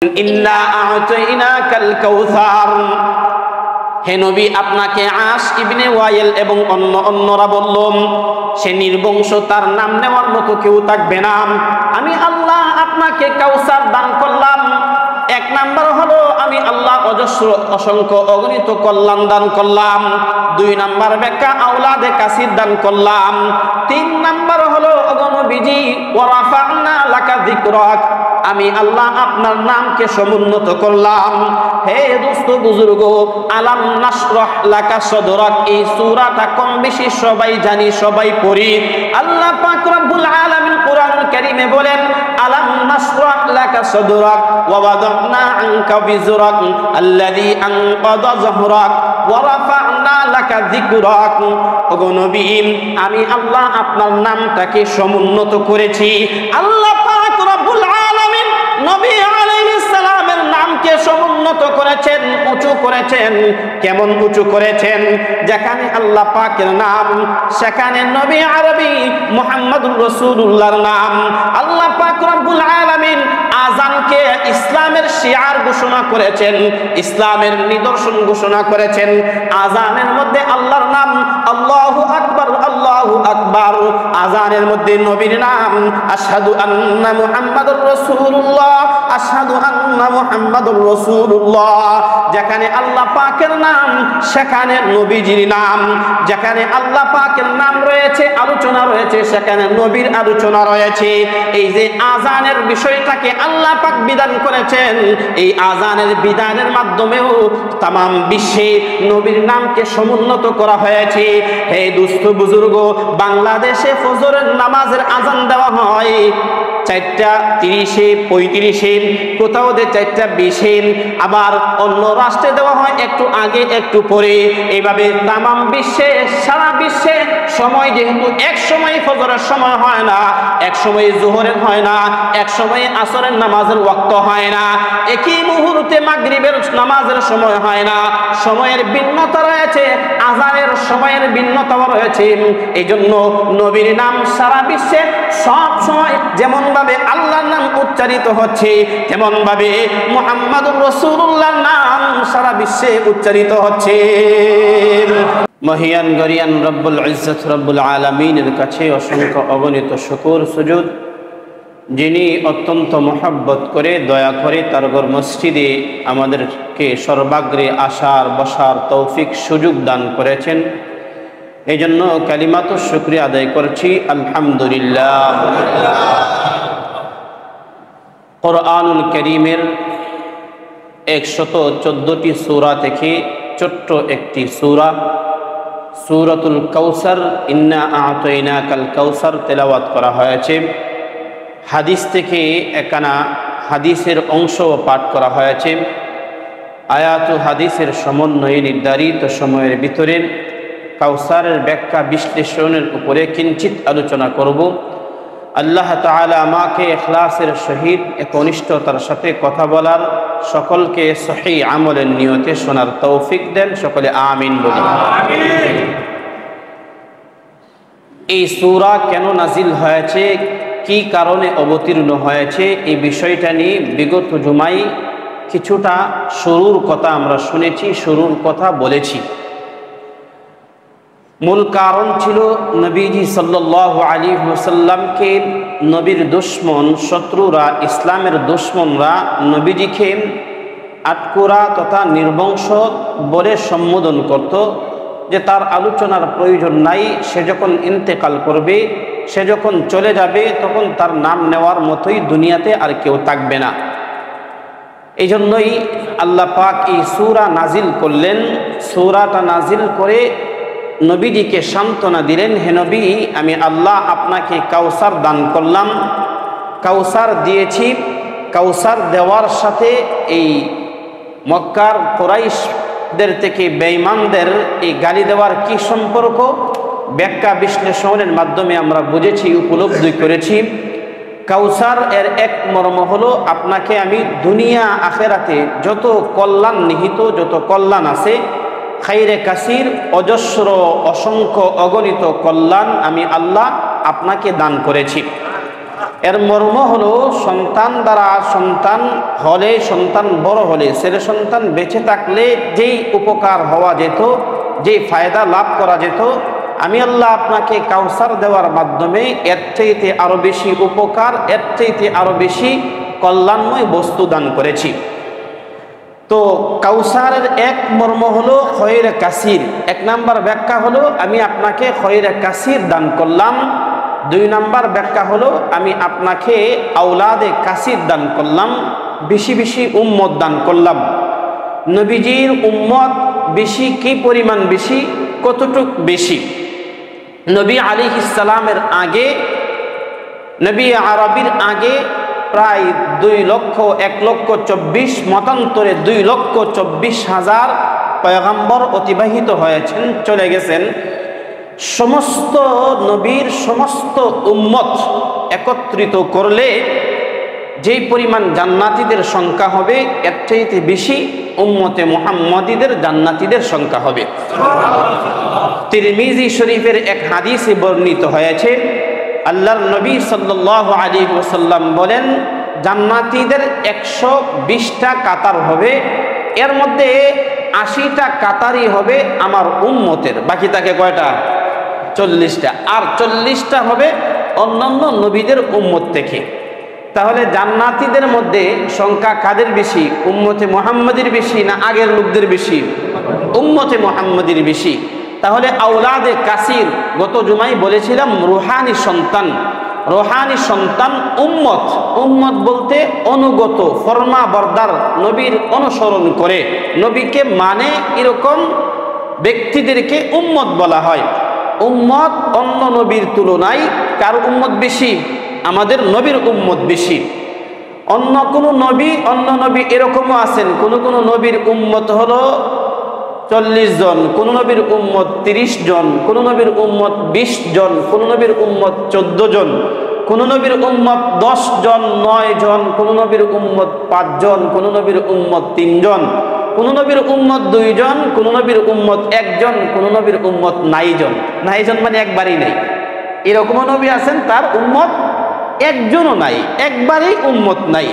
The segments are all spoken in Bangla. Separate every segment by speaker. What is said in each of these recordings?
Speaker 1: ইন্না আ'তাইনাকাল কাউসার। হে নবী, আপনাকে আস ইবনে ওয়াইল এবং অন্যরা বলল সে নির্বংশ, তার নাম নেওয়ার মতো কেউ থাকবে না। আমি আল্লাহ আপনাকে কাউসার দান করলাম। এক নাম্বার হলো আমি আল্লাহ অজস্র অসংখ্য অগণিত কল্যাণ দান করলাম। দুই নাম্বার ব্যাখ্যা আওলাদে কাসির দান করলাম। তিন নাম্বার হলো নবীজি ওয়া রাফা'না লাকা যিকরাক, আমি আল্লাহ আপনার নামকে সমুন্নত করলাম। হে দোস্ত বুজুর্গ, আলাম নাশরাহ লাকা সদরাক, এই সূরাটা কম বেশি সবাই জানি, সবাই পড়ি। আল্লাহ পাক রব্বুল আলামিন কোরআনুল কারীমে বলেন আলাম নাশরাহ লাকা সদরাক ওয়া ওয়াদা'না আনকা বিজরাক আল্লাযী আনকাযা যহরাক ওয়া রাফা'না লাকা যিকরাক। ওগো নবী, আমি আল্লাহ আপনার নামটাকে সমুন্নত করেছি। আল্লাহ পাক রব্বুল আলামিন নবী আলাইহিস সালামের নামকে সমুন্নত করেছেন, উঁচু করেছেন। কেমন উঁচু করেছেন? যেখানে আল্লাহ পাকের নাম, সেখানে নবী আরবি মুহাম্মদুর রাসূলুল্লাহর নাম। আল্লাহ পাক রব্বুল আলামিন আযানকে ইসলামের শিয়ার ঘোষণা করেছেন, ইসলামের নিদর্শন ঘোষণা করেছেন। আযানের মধ্যে আল্লাহর নাম, আল্লাহু আকবার, আল্লাহু আকবার। আযানের মধ্যে নবীর নাম, আশহাদু আন্না মুহাম্মাদুর রাসূলুল্লাহ, আশহাদু আন্না মুহাম্মাদুর রাসূলুল্লাহ। যেখানে আল্লাহ পাকের নাম, সেখানে নবীজির নাম। যেখানে আল্লাহ পাকের নাম রয়েছে, আলোচনা রয়েছে, সেখানে নবীর আলোচনা রয়েছে। এই যে আযানের বিষয়টাকে আল্লাহ পাক বিধান করেছেন, এই আযানের বিধানের মাধ্যমেও তামাম বিশ্বে নবীর নামকে সমুন্নত করা হয়েছে। হে দুস্থ বুজুর্গ, বাংলাদেশে ফজরের নামাজের আযান দেওয়া হয় 4:30, 35, কোথাও 4:20, আবার অন্য রাষ্ট্রে দেওয়া হয় একটু আগে একটু পরে। এইভাবে তামাম বিশ্বে, সারা বিশ্বে সময় যেহেতু এক সময় ফজরের সময় হয় না, এক সময় জোহরের হয় না, এক সময় আসরের নামাজের ওয়াক্ত হয় না, একই মুহূর্তে মাগরিবের নামাজের সময় হয় না। সময়ের ভিন্নতা রয়েছে, আযানের সময়ের ভিন্নতাও রয়েছে। এই জন্য নবীর নাম সারা বিশ্বে সব সময় যেমন ভাবে আল্লাহর নাম উচ্চারিত হচ্ছে, তেমন ভাবে মুহাম্মাদুর রাসূলুল্লাহর নাম সারা বিশ্বে উচ্চারিত হচ্ছে। মহিয়ান গরিয়ান রব্বুল ইজ্জত রব্বুল আলামিনের কাছে অসংখ্য অগণিত শুকর সুজুদ, যিনি অত্যন্ত মহব্বত করে, দয়া করে তার ঘর মসজিদে আমাদেরকে সর্বাগ্রে আসার বসার তৌফিক সুযোগ দান করেছেন। এই জন্য কালিমাত শুকরিয়া আদায় করছি, আলহামদুলিল্লাহ। কোরআনুল কারীমের 114টি সূরা থেকে ছোট্ট একটি সূরা, সূরাতুল কাউসার, ইন্না আ'তাইনাকাল কাউসার তেলাওয়াত করা হয়েছে। হাদিস থেকে একানা হাদিসের অংশ পাঠ করা হয়েছে। আয়াত ও হাদিসের সমন্বয়ে নির্ধারিত সময়ের ভিতরে কাউসারের ব্যাখ্যা বিশ্লেষণের উপরে কিঞ্চিত আলোচনা করব। আল্লাহ তাআলা আমাকে ইখলাসের সহিত একনিষ্ঠতার সাথে কথা বলার, সকলকে সহিহ আমলের নিয়তে শোনার তৌফিক দেন। সকলে আমিন বলি। এই সূরা কেন নাজিল হয়েছে, কি কারণে অবতীর্ণ হয়েছে, এই বিষয়টা নিয়ে বিগত জুমায় কিছুটা শুরুর কথা আমরা শুনেছি, শুরুর কথা বলেছি। মূল কারণ ছিল নবীজি সাল্লাল্লাহু আলাইহি ওয়াসাল্লামকে নবীর দুশমন, শত্রুরা, ইসলামের দুশমনরা নবীজিকে আটকুরা তথা নির্বংশ বলে সম্বোধন করত, যে তার আলোচনার প্রয়োজন নাই। সে যখন ইন্তেকাল করবে, সে যখন চলে যাবে, তখন তার নাম নেওয়ার মতোই দুনিয়াতে আর কেউ থাকবে না। এই জন্যই আল্লাহ পাক এই সূরা নাজিল করলেন। সূরাটা নাজিল করে নবীজিকে সান্ত্বনা দিলেন, হে নবী, আমি আল্লাহ আপনাকে কাউসার দান করলাম, কাউসার দিয়েছি। কাউসার দেওয়ার সাথে এই মক্কার কুরাইশদের থেকে বেঈমানদের এই গালি দেওয়ার কি সম্পর্ক, ব্যাখ্যা বিশ্লেষণের মাধ্যমে আমরা বুঝেছি, উপলব্ধি করেছি। কাউসার এর এক মর্ম হলো, আপনাকে আমি দুনিয়া আখেরাতে যত কল্যাণ নিহিত, যত কল্যাণ আছে, খাইরে কাসির, অজস্র অসংখ্য অগণিত কল্যাণ আমি আল্লাহ আপনাকে দান করেছি। এর মর্ম হলো সন্তান দ্বারা সন্তান হলে, সন্তান বড় হলে, ছেলে সন্তান বেঁচে থাকলে যেই উপকার হওয়া যেত, যেই ফায়দা লাভ করা যেত, আমি আল্লাহ আপনাকে কাউসার দেওয়ার মাধ্যমে এর চাইতে আরো বেশি উপকার, এর চাইতে আরো বেশি কল্যাণময় বস্তু দান করেছি। তো কাউসারের এক মর্ম হলো খয়রে কাসির। এক নাম্বার ব্যাখ্যা হলো আমি আপনাকে খয়রে কাসির দান করলাম। দুই নাম্বার ব্যাখ্যা হলো আমি আপনাকে আওলাদে কাসির দান করলাম, বেশি বেশি উম্মত দান করলাম। নবীজির উম্মত বেশি, কি পরিমাণ বেশি, কতটুক বেশি? নবী আলাইহিস সালামের আগে, নবী আরবির আগে প্রায় 2,01,24,000 মতান্তরে 2,24,000 পয়গম্বর অতিবাহিত হয়েছেন, চলে গেছেন। সমস্ত নবীর সমস্ত উম্মত একত্রিত করলে যেই পরিমাণ জান্নাতীদের সংখ্যা হবে, এর চাইতে বেশি উম্মতে মুহাম্মাদীদের জান্নাতীদের সংখ্যা হবে। তিরমিজি শরীফের এক হাদিসে বর্ণিত হয়েছে, আল্লাহর নবী সাল্লাল্লাহু আলাইহি ওয়াসাল্লাম বলেন, জান্নাতীদের 120টা কাতার হবে, এর মধ্যে 80টা কাতারই হবে আমার উম্মতের, বাকি থাকে কয়টা? 40টা। আর 40টা হবে অন্যান্য নবীদের উম্মত থেকে। তাহলে জান্নাতীদের মধ্যে সংখ্যা কাদের বেশি? উম্মতে মুহাম্মাদীর বেশি না আগের লোকদের বেশি? উম্মতে মুহাম্মাদীর বেশি। তাহলে আওলাদে কাসির, গত জুমাই বলেছিলাম, রুহানি সন্তান। রুহানি সন্তান উম্মত। উম্মত বলতে অনুগত, ফরমা বরদার, নবীর অনুসরণ করে, নবীকে মানে এরকম ব্যক্তিদেরকে উম্মত বলা হয়। উম্মত অন্য নবীর তুলনায় কার উম্মত বেশি? আমাদের নবীর উম্মত বেশি। অন্য অন্য নবী এরকমও আছেন, কোন নবীর উম্মত হলো 40 জন, কোন নবীর উম্মত 30 জন, কোন নবীর উম্মত 20 জন, কোন নবীর উম্মত 14 জন, কোন নবীর উম্মত 10 জন, 9 জন, কোন নবীর উম্মত 5 জন, কোন নবীর উম্মত 3 জন, কোন নবীর উম্মত 2 জন, কোন নবীর উম্মত 1 জন, কোন নবীর উম্মত 9 জন। 9 জন মানে একবারই নাই। এরকম নবী আছেন তার উম্মত একজনও নাই, একবারই উম্মত নাই।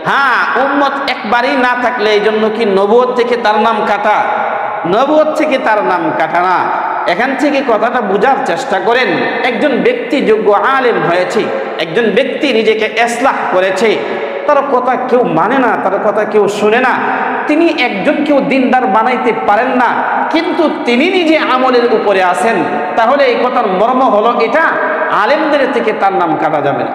Speaker 1: হ্যাঁ, উম্মত একবারই না থাকলে এই জন্য কি নবুয়ত থেকে তার নাম কাটা? নবুয়ত থেকে তার নাম কাটা না। এখান থেকে কথাটা বোঝার চেষ্টা করেন। একজন ব্যক্তি যোগ্য আলেম হয়েছে, একজন ব্যক্তি নিজেকে ইসলাহ করেছে, তার কথা কেউ মানে না, তার কথা কেউ শুনে না, তিনি একজন কেউ দিনদার বানাইতে পারেন না, কিন্তু তিনি নিজে আমলের উপরে আছেন, তাহলে এই কথার মর্ম হলো এটা, আলেমদের থেকে তার নাম কাটা যাবে না।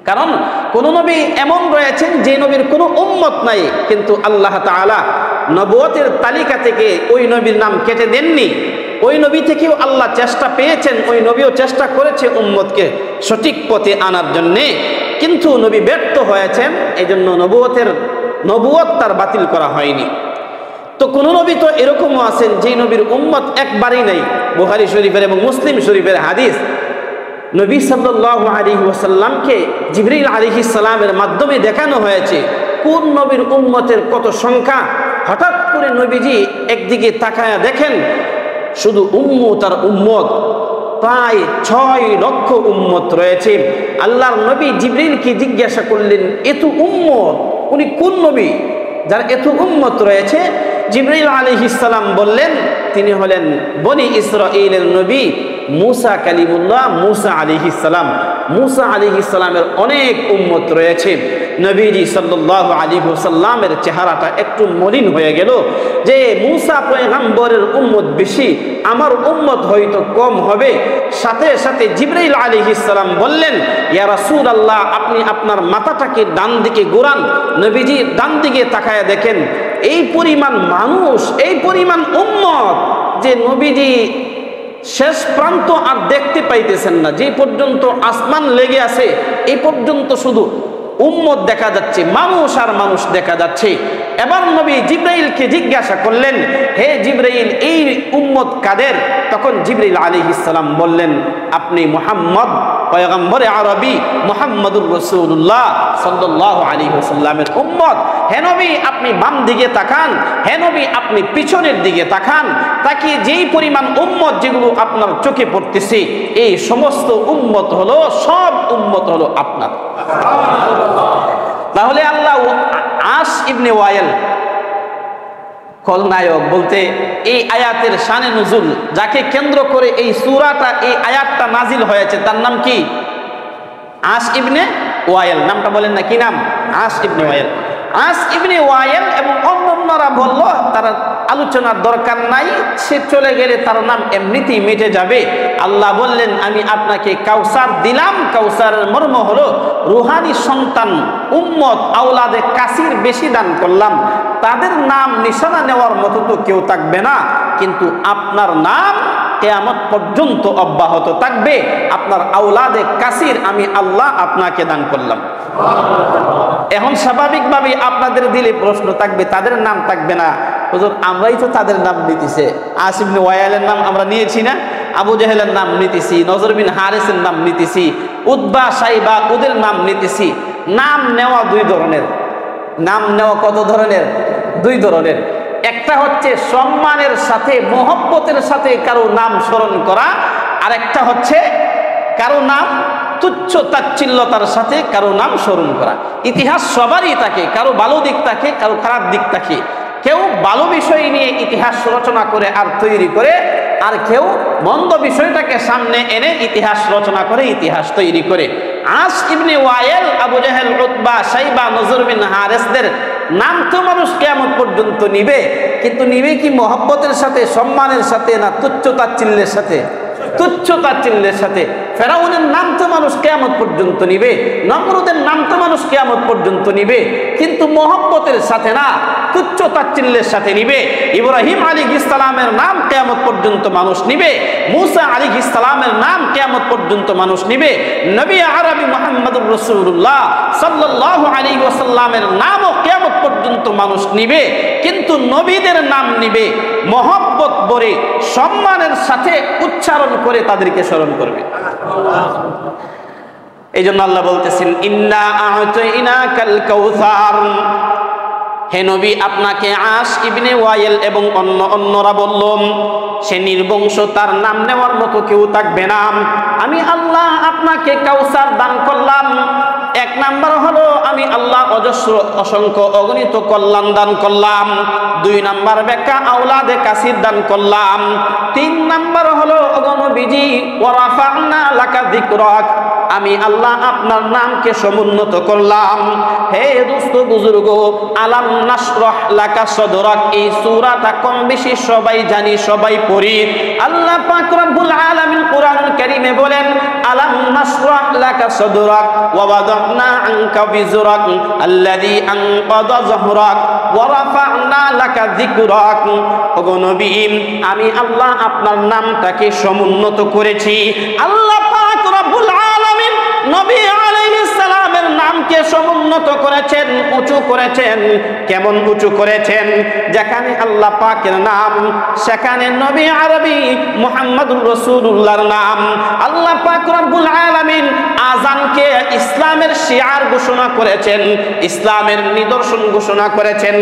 Speaker 1: কারণ কোন নবী এমন রয়েছেন যে নবীর কোনো উম্মত নাই, কিন্তু আল্লাহ তাআলা নবুয়তের তালিকা থেকে ওই নবীর নাম কেটে দেননি। ওই নবী থেকেও আল্লাহ চেষ্টা পেয়েছেন, ওই নবীও চেষ্টা করেছে উম্মতকে সঠিক পথে আনার জন্যে, কিন্তু নবী ব্যর্থ হয়েছেন, এই জন্য নবুয়ত তার বাতিল করা হয়নি। তো কোন নবী তো এরকমও আছেন যে নবীর উম্মত একবারই নাই। বুখারী শরীফের এবং মুসলিম শরীফের হাদিস, নবী সাল্লাল্লাহু আলাইহি ওয়াসাল্লামকে জিবরিল আলাইহিস সালামের মাধ্যমে দেখানো হয়েছে কোন নবীর উম্মতের কত সংখ্যা। হঠাৎ করে নবীজি একদিকে তাকায়া দেখেন শুধু উম্মত আর উম্মত, প্রায় 6 লক্ষ উম্মত রয়েছে। আল্লাহর নবী জিবরিলকে জিজ্ঞাসা করলেন, এত উম্মত, উনি কোন নবী যার এত উম্মত রয়েছে? জিবরিল আলাইহিস সালাম বললেন, তিনি হলেন বনি ইসরাঈলের নবী মুসা কালিমুল্লাহ, মুসা আলাইহিস সালাম। মুসা আলাইহিস সালামের অনেক উম্মত রয়েছে। নবীজি সাল্লাল্লাহু আলাইহি ওয়াসাল্লামের চেহারাটা একটু মলিন হয়ে গেল, যে মুসা পয়গম্বরের উম্মত বেশি, আমার উম্মত হয়তো কম হবে। সাথে সাথে জিবরাইল আলাইহিস সালাম বললেন, ইয়া রাসূলুল্লাহ, আপনি আপনার মাথাটাকে ডান দিকে ঘোরান। নবীজি ডান দিকে তাকায়া দেখেন এই পরিমাণ মানুষ, এই পরিমাণ উম্মত, যে নবীজি শেষ প্রান্ত আর দেখতে পাইতেছেন না, যে পর্যন্ত আসমান লেগে আছে এই পর্যন্ত শুধু উম্মত দেখা যাচ্ছে, মানুষ আর মানুষ দেখা যাচ্ছে। এবার নবী জিবরাইলকে জিজ্ঞাসা করলেন, হে জিবরাইল, এই উম্মত কাদের? তখন জিবরাইল আলাইহিস সালাম বললেন, আপনি মুহাম্মদ পয়গম্বরে আরবি মুহাম্মদুর রাসূলুল্লাহ সাল্লাল্লাহু আলাইহি ওয়াসাল্লামের উম্মত। হে নবী আপনি বাম দিকে তাকান, হে নবী আপনি পিছনের দিকে তাকান, তাকিয়ে যেই পরিমাণ উম্মত যেগুলো আপনার চোখে পড়তেছে এই সমস্ত উম্মত হলো, সব উম্মত হলো আপনার। তাহলে আল্লাহ আস ইবনে ওয়াইল খলনায়ক বলতে এই আয়াতের শানে নুজুল, যাকে কেন্দ্র করে এই সূরাটা, এই আয়াতটা নাজিল হয়েছে, তার নাম কি? আস ইবনে ওয়াইল। নামটা বলেন না, কি নাম? আস ইবনে ওয়াইল। আস ইবনে ওয়াইল এবং অন্যরা বলল তার আলোচনার দরকার নাই, সে চলে গেলে তার নাম এমনিতেই মিটে যাবে। আল্লাহ বললেন আমি আপনাকে কাউসার দিলাম। কাউসারের মর্ম হলো রুহানি সন্তান, উম্মত, আওলাদে কাসির বেশি দান করলাম। তাদের নাম নিশানা নেওয়ার মতো তো কেউ থাকবে না, কিন্তু আপনার নাম কিয়ামত পর্যন্ত অব্যাহত থাকবে। আপনার আওলাদে কাসির আমি আল্লাহ আপনাকে দান করলাম। এখন স্বাভাবিকভাবে আপনাদের দিলে প্রশ্ন থাকবে, তাদের নাম থাকবে না। হুজুর আমরাই তো তাদের নাম নিতেছে। আস ইবনে ওয়াইলের নাম আমরা নিয়েছি না? আবু জাহেলের নাম নিতেছি, নজর বিন হারিসের নাম নিতেছি, উতবা সাইবা ওদের নাম নিতেছি। নাম নেওয়া দুই ধরনের। নাম নেওয়া কত ধরনের? দুই ধরনের। একটা হচ্ছে সম্মানের সাথে, মহব্বতের সাথে কারো নাম স্মরণ করা, আর একটা হচ্ছে কারো নাম তুচ্ছ তাচ্ছিল্যতার সাথে কারো নাম স্মরণ করা। ইতিহাস সবারই থাকে, কারো ভালো দিক থাকে, কারো খারাপ দিক থাকে। কেউ ভালো বিষয় নিয়ে ইতিহাস রচনা করে আর তৈরি করে, আর কেউ মন্দ বিষয়টাকে সামনে এনে ইতিহাস রচনা করে, ইতিহাস তৈরি করে। আস ইবনে ওয়াইল, আবু জাহেল, উতবা, সাইবা, নজর বিন হারিসদের নাম তো মানুষ কিয়ামত পর্যন্ত নিবে, কিন্তু নিবে কি মহব্বতের সাথে, সম্মানের সাথে, না তুচ্ছ তাচ্ছিল্যের সাথে? তুচ্ছ তাচ্ছিল্যের সাথে। ফেরাউনের নাম তো মানুষ কিয়ামত পর্যন্ত নিবে, নমরুদের নাম তো মানুষ কিয়ামত পর্যন্ত নিবে, কিন্তু মহব্বতের সাথে না, তুচ্ছ তাচ্ছিল্যের সাথে নিবে। ইব্রাহিম আলাইহিস সালামের নাম কিয়ামত পর্যন্ত মানুষ নিবে, মুসা আলাইহিস সালামের নাম কিয়ামত পর্যন্ত মানুষ নিবে, নবী আরবি মুহাম্মদুর রাসূলুল্লাহ সাল্লাল্লাহু আলাইহি ওয়াসাল্লামের নামও কিয়ামত পর্যন্ত মানুষ নিবে, কিন্তু নবীদের নাম নিবে মহব্বত ভরে, সম্মানের সাথে উচ্চারণ করে তাদেরকে স্মরণ করবে। এই জন্য আল্লাহ বলতেছেন ইন্না আ'তাইনাকাল কাউসার। হে নবী আপনাকে আস ইবনে ওয়াইল এবং অন্যরা বলল সে নির্বংশ, তার নাম নেওয়ার মতো কেউ থাকবে না। আমি আল্লাহ আপনাকে কাউসার দান করলাম। এক নাম্বার হলো আমি আল্লাহ অজস্র অসংখ্য অগণিত কল্যাণ দান করলাম। দুই নাম্বার ব্যাখ্যা আওলাদে কাসির দান করলাম। তিন নাম্বার হলো নবীজি ওয়া রাফা'না লাকা যিকরাক, আমি আল্লাহ আপনার নামকে সমুন্নত করলাম। হে দোস্ত বুজুর্গ, আলাম নাশরাহ লাকা সদরাক, এই সূরাটা কম বেশি সবাই জানি, সবাই পড়ি। আল্লাহ পাক রব্বুল আলামিন কোরআনুল কারীমে বলেন আলাম নাশরাহ লাকা সদরাক ওয়া ওয়াদা'না আনকা বিজরাক আল্লাযী আনকাযা যহরাক ওয়া রাফা'না লাকা যিকরাক। ওগো নবী, আমি আল্লাহ আপনার নামটাকে সমুন্নত করেছি। আল্লাহ পাক রব্বুল আলামিন নবী আলাইহিস সালামের নামকে সমুন্নত করেছেন, উঁচু করেছেন। কেমন উঁচু করেছেন? যেখানে আল্লাহ পাকের নাম, সেখানে নবী আরবি মুহাম্মদুর রাসূলুল্লাহর নাম। আল্লাহ পাক রব্বুল আলামিন আযানকে ইসলামের শিয়ার ঘোষণা করেছেন, ইসলামের নিদর্শন ঘোষণা করেছেন।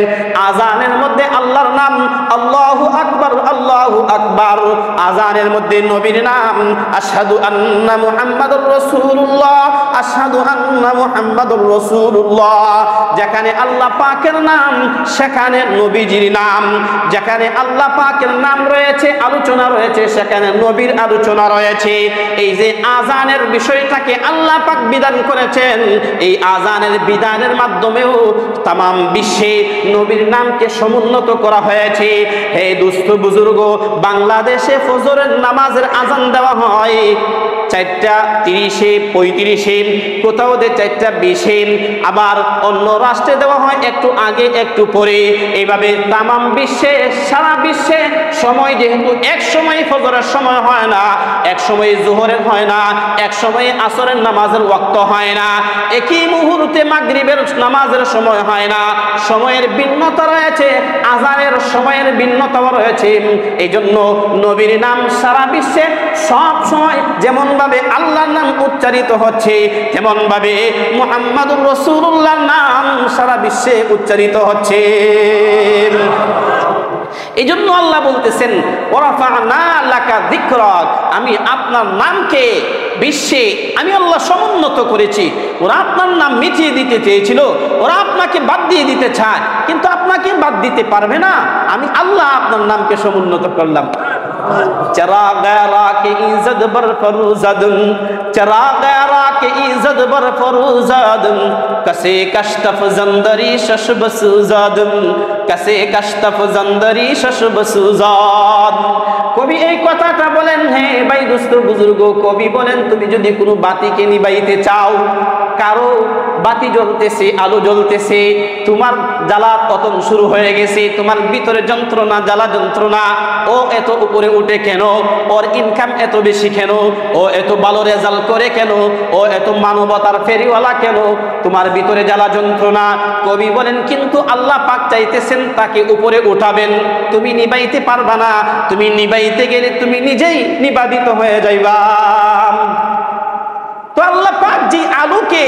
Speaker 1: আযানের মধ্যে আল্লাহর নাম, আল্লাহু আকবার, আল্লাহু আকবার। আযানের মধ্যে নবীর নাম, আশহাদু আন্না মুহাম্মাদুর রাসূলুল্লাহ, আশহাদু আন্না মুহাম্মাদুর রাসূলুল্লাহ। যেখানে আল্লাহ পাকের নাম, সেখানে নবীজির নাম। যেখানে আল্লাহ পাকের নাম রয়েছে, আলোচনা রয়েছে, সেখানে নবীর আলোচনা রয়েছে। এই যে আযানের বিষয়টাকে আল্লাহ পাক বিধান করেছেন, এই আযানের বিধানের মাধ্যমেও তামাম বিশ্বে নবীর নামকে সমুন্নত করা হয়েছে। হে দুস্থ বুজুর্গ, বাংলাদেশে ফজরের নামাজের আযান দেওয়া হয় 4টা 30-এ, 35-এ, কোথাও 4টা 20-এ, আবার অন্য রাষ্ট্রে দেওয়া হয় একটু আগে একটু পরে। এইভাবে তামাম বিশ্বে, সারা বিশ্বে সময় যেহেতু এক সময় ফজরের সময় হয় না, এক সময় জোহরের হয় না, এক সময় আসরের নামাজের ওয়াক্ত হয় না, একই মুহূর্তে মাগরিবের নামাজের সময় হয় না, সময়ের ভিন্নতা রয়েছে, আযানের সময়ের ভিন্নতা রয়েছে। এই জন্য নবীর নাম সারা বিশ্বে সব সময় যেমন ভাবে আল্লাহর নাম উচ্চারিত হচ্ছে, তেমন ভাবে মুহাম্মাদুর রাসূলুল্লাহর নাম সারা বিশ্বে উচ্চারিত হচ্ছে। এই জন্য আল্লাহ বলতেছেন ওয়ারাফা'না লাকা যিকরাক, আমি আপনার নামকে বিশ্বে আমি আল্লাহ সমুন্নত করেছি। ওরা আপনার নাম মিটিয়ে দিতে চেয়েছিল, ওরা আপনাকে বাদ দিয়ে দিতে চায়, কিন্তু আপনাকে বাদ দিতে পারবে না। আমি আল্লাহ আপনার নামকে সমুন্নত করলাম। चराग़ के इज़्ज़त बर फरूज़ादुन, चराग़ के इज़्ज़त बर फरूज़ादुन, कसे कश्तफ ज़ंदरी शशब सुज़ादुन, कसे कश्तफ ज़ंदरी शशब सुज़ाद। কবি এই কথাটা বলেন, হে ভাই দোস্ত বুজুর্গ, কবি বলেন তুমি যদি কোনো বাতিকে নিবাইতে চাও, কারো বাতি জ্বলতেছে, আলো জ্বলতেছে, তোমার জ্বালা পতন শুরু হয়ে গেছে, তোমার ভিতরে যন্ত্রণা, জ্বালা যন্ত্রণা, ও এত উপরে উঠে কেন, ওর ইনকাম এত বেশি কেন, ও এত ভালো রেজাল্ট করে কেন, ও এত মানবতার ফেরিওয়ালা কেন, তোমার ভিতরে জ্বালা যন্ত্রণা। কবি বলেন কিন্তু আল্লাহ পাক চাইতেছেন তাকে উপরে উঠাবেন, তুমি নিবাইতে পারবা না, তুমি নিবাইতে গেলে তুমি নিজেই নিবাদিত হয়ে যাইবা। তো আল্লাহ পাক যে আলোকে,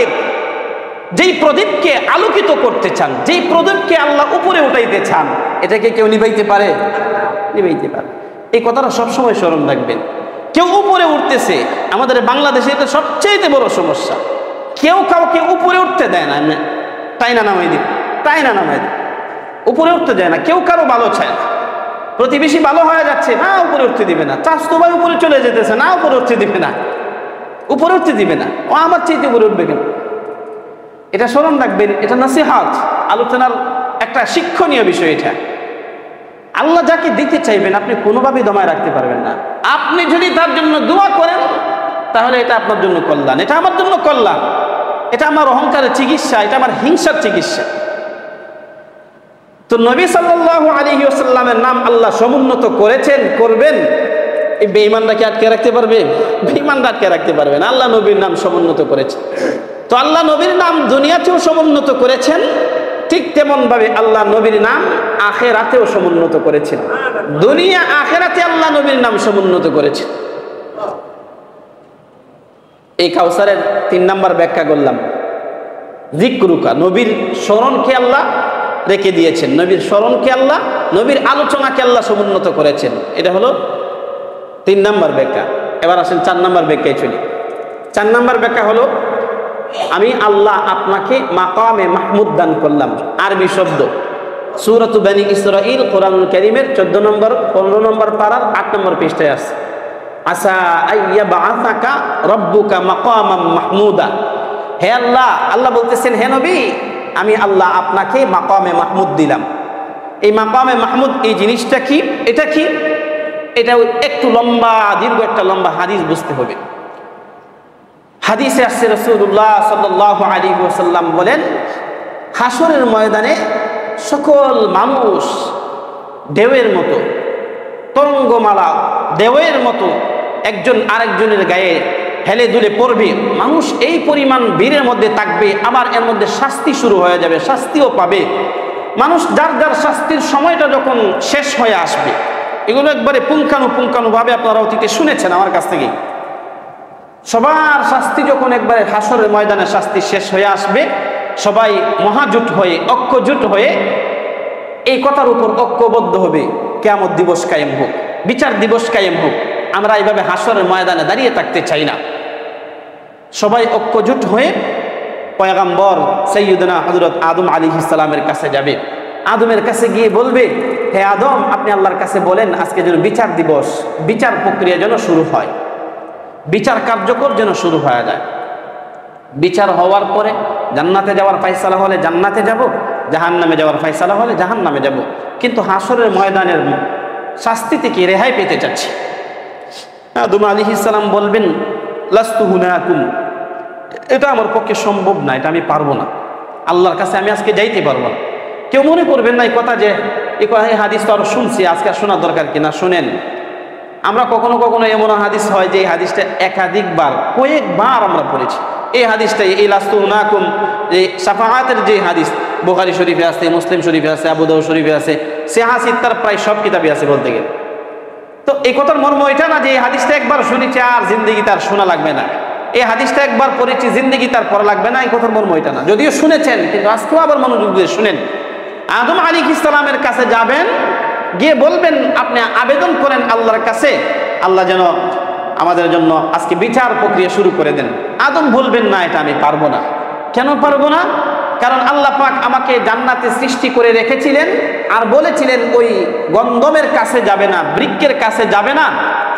Speaker 1: যেই প্রদীপকে আলোকিত করতে চান, যেই প্রদীপকে আল্লাহ উপরে উঠাইতে চান, এটাকে কেউ নিবাইতে পারে? নিবাইতে পারে। এই কথাটা সবসময় স্মরণ রাখবেন। কেউ উপরে উঠতেছে, আমাদের বাংলাদেশে এটা সবচেয়ে বড় সমস্যা। কেউ কাউকে উপরে উঠতে দেয় না, তাই না নামাই দিন, তাই না নামাই দিন, উপরে উঠতে দেয় না, কেউ কারো ভালো চায় না। প্রতিবেশী ভালো হয়ে যাচ্ছে, না উপরে উঠতে দিবে না। চাচতো ভাই উপরে চলে যেতেছে, না উপরে উঠতে দিবে না, উপরে উঠতে দিবে না, ও আমার চাইতে উপরে উঠবে কেন? এটা স্মরণ রাখবেন, এটা নসিহত, আলোচনার একটা শিক্ষণীয় বিষয়। এটা আল্লাহ যাকে দিতে চাইবেন আপনি কোনোভাবেই দমায় রাখতে পারবেন না। আপনি যদি তার জন্য দোয়া করেন তাহলে এটা আপনার জন্য কল্যাণ, এটা আমার জন্য কল্যাণ, এটা আমার অহংকারের চিকিৎসা, এটা আমার হিংসার চিকিৎসা। তো নবী সাল্লাল্লাহু আলাইহি ওয়াসাল্লামের নাম আল্লাহ সমুন্নত করেছেন, করবেন। এই বেঈমানরাকে আটকে রাখতে পারবে? বেঈমানরা আটকে রাখতে পারবে না। আল্লাহ নবীর নাম সমুন্নত করেছেন। তো আল্লাহ নবীর নাম দুনিয়াতেও সমুন্নত করেছেন, ঠিক তেমন ভাবে আল্লাহ নবীর নাম আখিরাতেও সমুন্নত করেছেন। দুনিয়া আখিরাতে আল্লাহ নবীর নাম সমুন্নত করেছেন। এই কাউসারের 3 নাম্বার ব্যাখ্যা করলাম, যিকরুকা, নবীর স্মরণকে আল্লাহ রেখে দিয়েছেন, নবীর স্মরণকে আল্লাহ, নবীর আলোচনাকে আল্লাহ সমুন্নত করেছেন। এটা হলো 3 নাম্বার ব্যাখ্যা। এবার আসেন 4 নাম্বার ব্যাখ্যায় চলি। 4 নাম্বার ব্যাখ্যা হলো আমি আল্লাহ আপনাকে মাকামে মাহমুদ দান করলাম। আরবি শব্দ, সূরাতু বনী ইসরাঈল কোরআনুল কারীমের 14 নম্বর 15 নম্বর পারার 8 নম্বর পৃষ্ঠায় আছে। আসা আইয়া বাআসাকা রব্বুকা মাকামাম মাহমুদা। হে আল্লাহ, আল্লাহ বলতেছেন হে নবী, আমি আল্লাহ আপনাকে মাকামে মাহমুদ দিলাম। এই মাকামে মাহমুদ এই জিনিসটা কি? এটা কি? এটা একটু লম্বা, দীর্ঘ একটা লম্বা হাদিস বুঝতে হবে। হাদিসে আসছে রাসূলুল্লাহ সাল্লাল্লাহু আলাইহি ওয়াসাল্লাম বলেন, হাসরের ময়দানে সকল মানুষ ঢেউয়ের মতো, তরঙ্গমালা ঢেউয়ের মতো একজন আরেকজনের গায়ে হেলে দুলে পড়বে। মানুষ এই পরিমাণ ভিড়ের মধ্যে থাকবে, আবার এর মধ্যে শাস্তি শুরু হয়ে যাবে, শাস্তিও পাবে। মানুষ যার যার শাস্তির সময়টা যখন শেষ হয়ে আসবে, এগুলো একবারে পুঙ্খানুপুঙ্খানুভাবে আপনারা অতীতে শুনেছেন আমার কাছ থেকে। সবার শাস্তি যখন একবারে হাসরের ময়দানে শাস্তি শেষ হয়ে আসবে, সবাই মহাজোট হয়ে, ঐক্যজোট হয়ে এই কথার উপর ঐক্যবদ্ধ হবে, কিয়ামত দিবস কায়েম হোক, বিচার দিবস কায়েম হোক। আমরা এইভাবে হাসরের ময়দানে দাঁড়িয়ে থাকতে চাই না। সবাই ঐক্যজোট হয়ে পয়গম্বর সাইয়্যিদনা হযরত আদম আলাইহিস সালামের কাছে যাবে। আদমের কাছে গিয়ে বলবে, হে আদম, আপনি আল্লাহর কাছে বলেন আজকে যেন বিচার দিবস, বিচার প্রক্রিয়া যেন শুরু হয়, বিচার কার্যকর যেন শুরু হয়ে যায়। বিচার হওয়ার পরে জান্নাতে যাওয়ার ফয়সালা হলে জান্নাতে যাব, জাহান্নামে যাওয়ার ফয়সালা হলে জাহান্নামে যাব। কিন্তু হাসরের ময়দানের শাস্তি থেকে রেহাই পেতে চাচ্ছি। আদম আলাইহিস সালাম বলবেন, লাস্তু হুনাকুম, এটা আমার পক্ষে সম্ভব না, এটা আমি পারবো না, আল্লাহর কাছে আমি আজকে যাইতে পারবো না। কেউ মনে করবেন না এই কথা যে এই হাদিস তো আরো শুনছি, আজকে আর শোনার দরকার কিনা। শোনেন, আমরা কখনো কখনো এমন হাদিস হয় যে এই হাদিসটা একাধিকবার, কয়েকবার আমরা পড়েছি। এই হাদিসটা, এই লাস্তু হুনাকুম, যে শাফাআতের যে হাদিস বুখারী শরীফে আছে, মুসলিম শরীফে আছে, আবু দাউদ শরীফে আছে, সিহাহ সিত্তার প্রায় সব কিতাবে আছে বলতে গেলে। তো এই কথার মর্ম এটা না যে এই হাদিসটা একবার শুনেছি আর জিন্দগি তার শোনা লাগবে না, এই হাদিসটা একবার পড়েছি জিন্দগি তার পড়া লাগবে না, এই কথার মর্ম এটা না। যদিও শুনেছেন, কিন্তু আজকেও আবার মনোযোগ দিয়ে শুনেন। আদম আলাইহিস সালামের কাছে যাবেন, গিয়ে বলবেন, আপনি আবেদন করেন আল্লাহর কাছে, আল্লাহ যেন আমাদের জন্য আজকে বিচার প্রক্রিয়া শুরু করে দেন। আদম বলবেন, না, এটা আমি পারবো না। কেন পারবো না? কারণ আল্লাহ পাক আমাকে জান্নাতে সৃষ্টি করে রেখেছিলেন আর বলেছিলেন ওই গন্ধমের কাছে যাবে না, বৃক্ষের কাছে যাবে না,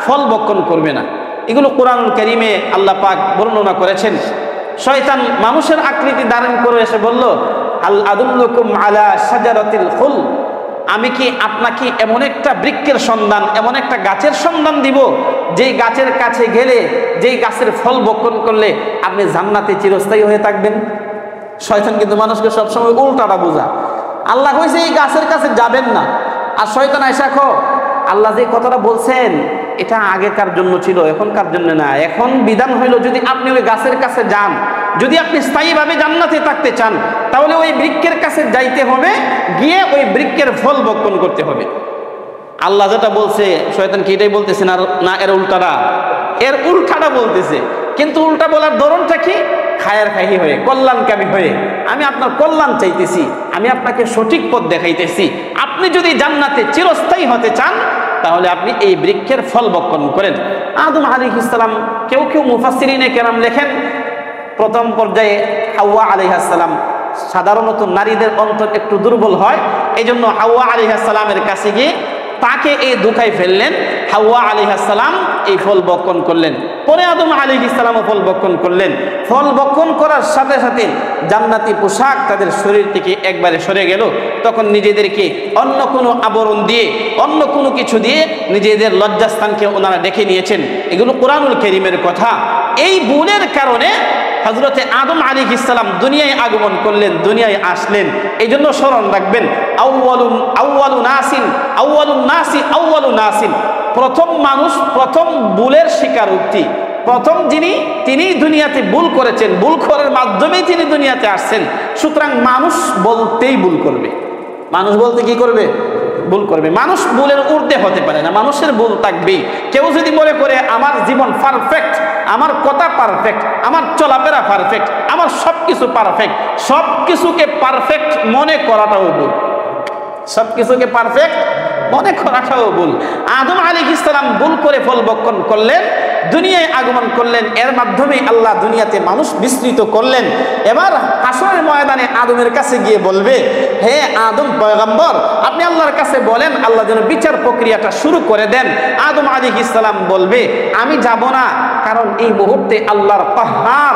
Speaker 1: ফল ভক্ষণ করবে না। এগুলো কোরআনুল কারীমে আল্লাহ পাক বর্ণনা করেছেন। শয়তান মানুষের আকৃতি ধারণ করে এসে বলল, আল আদুল্লুকুম আলা শাজারাতিল খুল, আমি কি আপনাকে এমন একটা বৃক্ষের সন্ধান, এমন একটা গাছের সন্ধান দিব, যেই গাছের কাছে গেলে, যেই গাছের ফল ভক্ষণ করলে আপনি জান্নাতে চিরস্থায়ী হয়ে থাকবেন। শয়তান কিন্তু মানুষকে সবসময় উল্টাটা বোঝা। আল্লাহ কইছে এই গাছের কাছে যাবেন না, আর শয়তান আইসা কো আল্লাহ যে কথাটা বলছেন এটা আগেকার জন্য ছিল, এখনকার জন্য না। এখন বিধান হইল যদি আপনি ওই গাছের কাছে যান, যদি আপনি স্থায়ীভাবে জান্নাতে থাকতে চান, তাহলে ওই বৃক্ষের কাছে যাইতে হবে, গিয়ে ওই বৃক্ষের ফল ভক্ষণ করতে হবে। আল্লাহ যেটা বলছে শয়তান কি এটাই বলতেছে না এর উল্টাটা? এর উল্টাটা বলতেছে। কিন্তু উল্টা বলার ধরনটা কি? খায়ের খাহি হয়ে, কল্যাণকামী হয়ে, আমি আপনার কল্যাণ চাইতেছি, আমি আপনাকে সঠিক পথ দেখাইতেছি। আপনি যদি জান্নাতে চিরস্থায়ী হতে চান তাহলে আপনি এই বৃক্ষের ফল ভক্ষণ করেন। আদম আলাইহিস সালাম, কেউ কেউ মুফাসসিরিনে কেরাম লেখেন, প্রথম পর্যায়ে হাওয়া আলাইহিস সালাম, সাধারণত নারীদের অন্তর একটু দুর্বল হয়, এই জন্য হাওয়া আলাইহিস সালামের কাছে গিয়ে তাকে এই দুঃখায় ফেললেন। হাওয়া আলাইহিস সালাম এই ফল ভক্ষণ করলেন, পরে আদম আলাইহিস সালামও ফল ভক্ষণ করলেন। ফল ভক্ষণ করার সাথে সাথে জান্নাতি পোশাক তাদের শরীর থেকে একবারে সরে গেল। তখন নিজেদেরকে অন্য কোনো আবরণ দিয়ে, অন্য কোনো কিছু দিয়ে নিজেদের লজ্জাস্থানকে ওনারা ডেকে নিয়েছেন। এগুলো কোরআনুল কারীমের কথা। এই ভুলের কারণে হযরতে আদম আলাইহিস সালাম দুনিয়ায় আগমন করলেন, দুনিয়ায় আসলেন। এই জন্য স্মরণ রাখবেন, আউয়ালুন নাসিন, প্রথম মানুষ, প্রথম ভুলের স্বীকারোক্তি, প্রথম তিনি দুনিয়াতে ভুল করেছেন, ভুল করার মাধ্যমেই তিনি দুনিয়াতে আসছেন। সুতরাং মানুষ বলতেই ভুল করবে, মানুষ বলতে কি করবে? ভুল করবে। মানুষ ভুলের ঊর্ধ্বে হতে পারে না, মানুষের ভুল থাকবেই। কেউ যদি মনে করে আমার জীবন পারফেক্ট, আমার কথা পারফেক্ট, আমার চলাফেরা পারফেক্ট, আমার সবকিছু পারফেক্ট, সবকিছুকে পারফেক্ট মনে করাটাও ভুল, সবকিছুকে পারফেক্ট মনে করাটাও ভুল। আদম আলাইহিস সালাম ভুল করে ফল ভক্ষণ করলেন, দুনিয়ায় আগমন করলেন, এর মাধ্যমে আল্লাহ দুনিয়াতে মানুষ বিস্তৃত করলেন। এবার হাসরের ময়দানে আদমের কাছে গিয়ে বলবে, হে আদম পয়গম্বর, আপনি আল্লাহর কাছে বলেন আল্লাহ যেন বিচার প্রক্রিয়াটা শুরু করে দেন। আদম আলাইহিস সালাম বলবে, আমি যাব না, কারণ এই মুহূর্তে আল্লাহর কাহ্হার,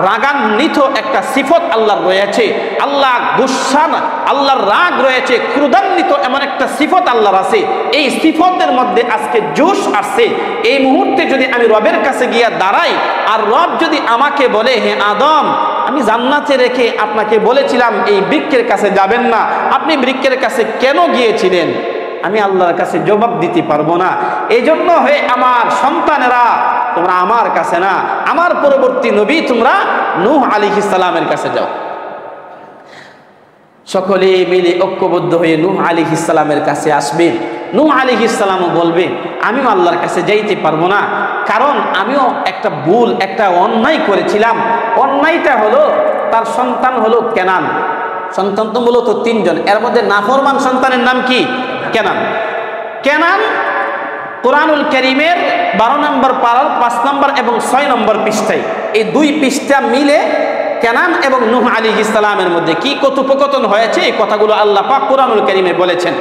Speaker 1: রাগান্বিত একটা সিফত আল্লাহর রয়েছে। আল্লাহ গুসান, আল্লাহর রাগ রয়েছে, ক্রোধান্বিত এমন একটা সিফত আল্লাহর আছে। এই সিফতের মধ্যে আজকে জোশ আসছে। এই মুহূর্তে যদি আমি রবের কাছে গিয়া দাঁড়াই, আর রব যদি আমাকে বলে, হে আদম, আমি জান্নাতে রেখে আপনাকে বলেছিলাম এই বৃক্ষের কাছে যাবেন না, আপনি বৃক্ষের কাছে কেন গিয়েছিলেন? আমি আল্লাহর কাছে জবাব দিতে পারবো না। এই জন্য হে আমার সন্তানেরা, তোমরা আমার কাছে না, আমার পরবর্তী নবী তোমরা নূহ আলাইহিস সালামের কাছে যাও। সকলে মিলে ঐক্যবদ্ধ হয়ে নূহ আলাইহিস সালামের কাছে আসবেন। নূহ আলাইহিস সালামও বলবে, আমিও আল্লাহর কাছে যাইতে পারবো না, কারণ আমিও একটা ভুল, একটা অন্যায় করেছিলাম। অন্যায়টা হলো তার সন্তান হলো কেনান। সন্তান তো মূলত তিনজন, এর মধ্যে নাফরমান সন্তানের নাম কি? কেনান। কেনান কোরআনুল কারীমের 12 নম্বর পারার 5 নম্বর এবং 6 নম্বর পৃষ্ঠায়, এই দুই পৃষ্ঠা মিলে কেনান এবং নূহ আলাইহিস সালামের মধ্যে কি কথোপকথন হয়েছে, এই কথাগুলো আল্লাহ পাক কোরআনুল কারীমে বলেছেন।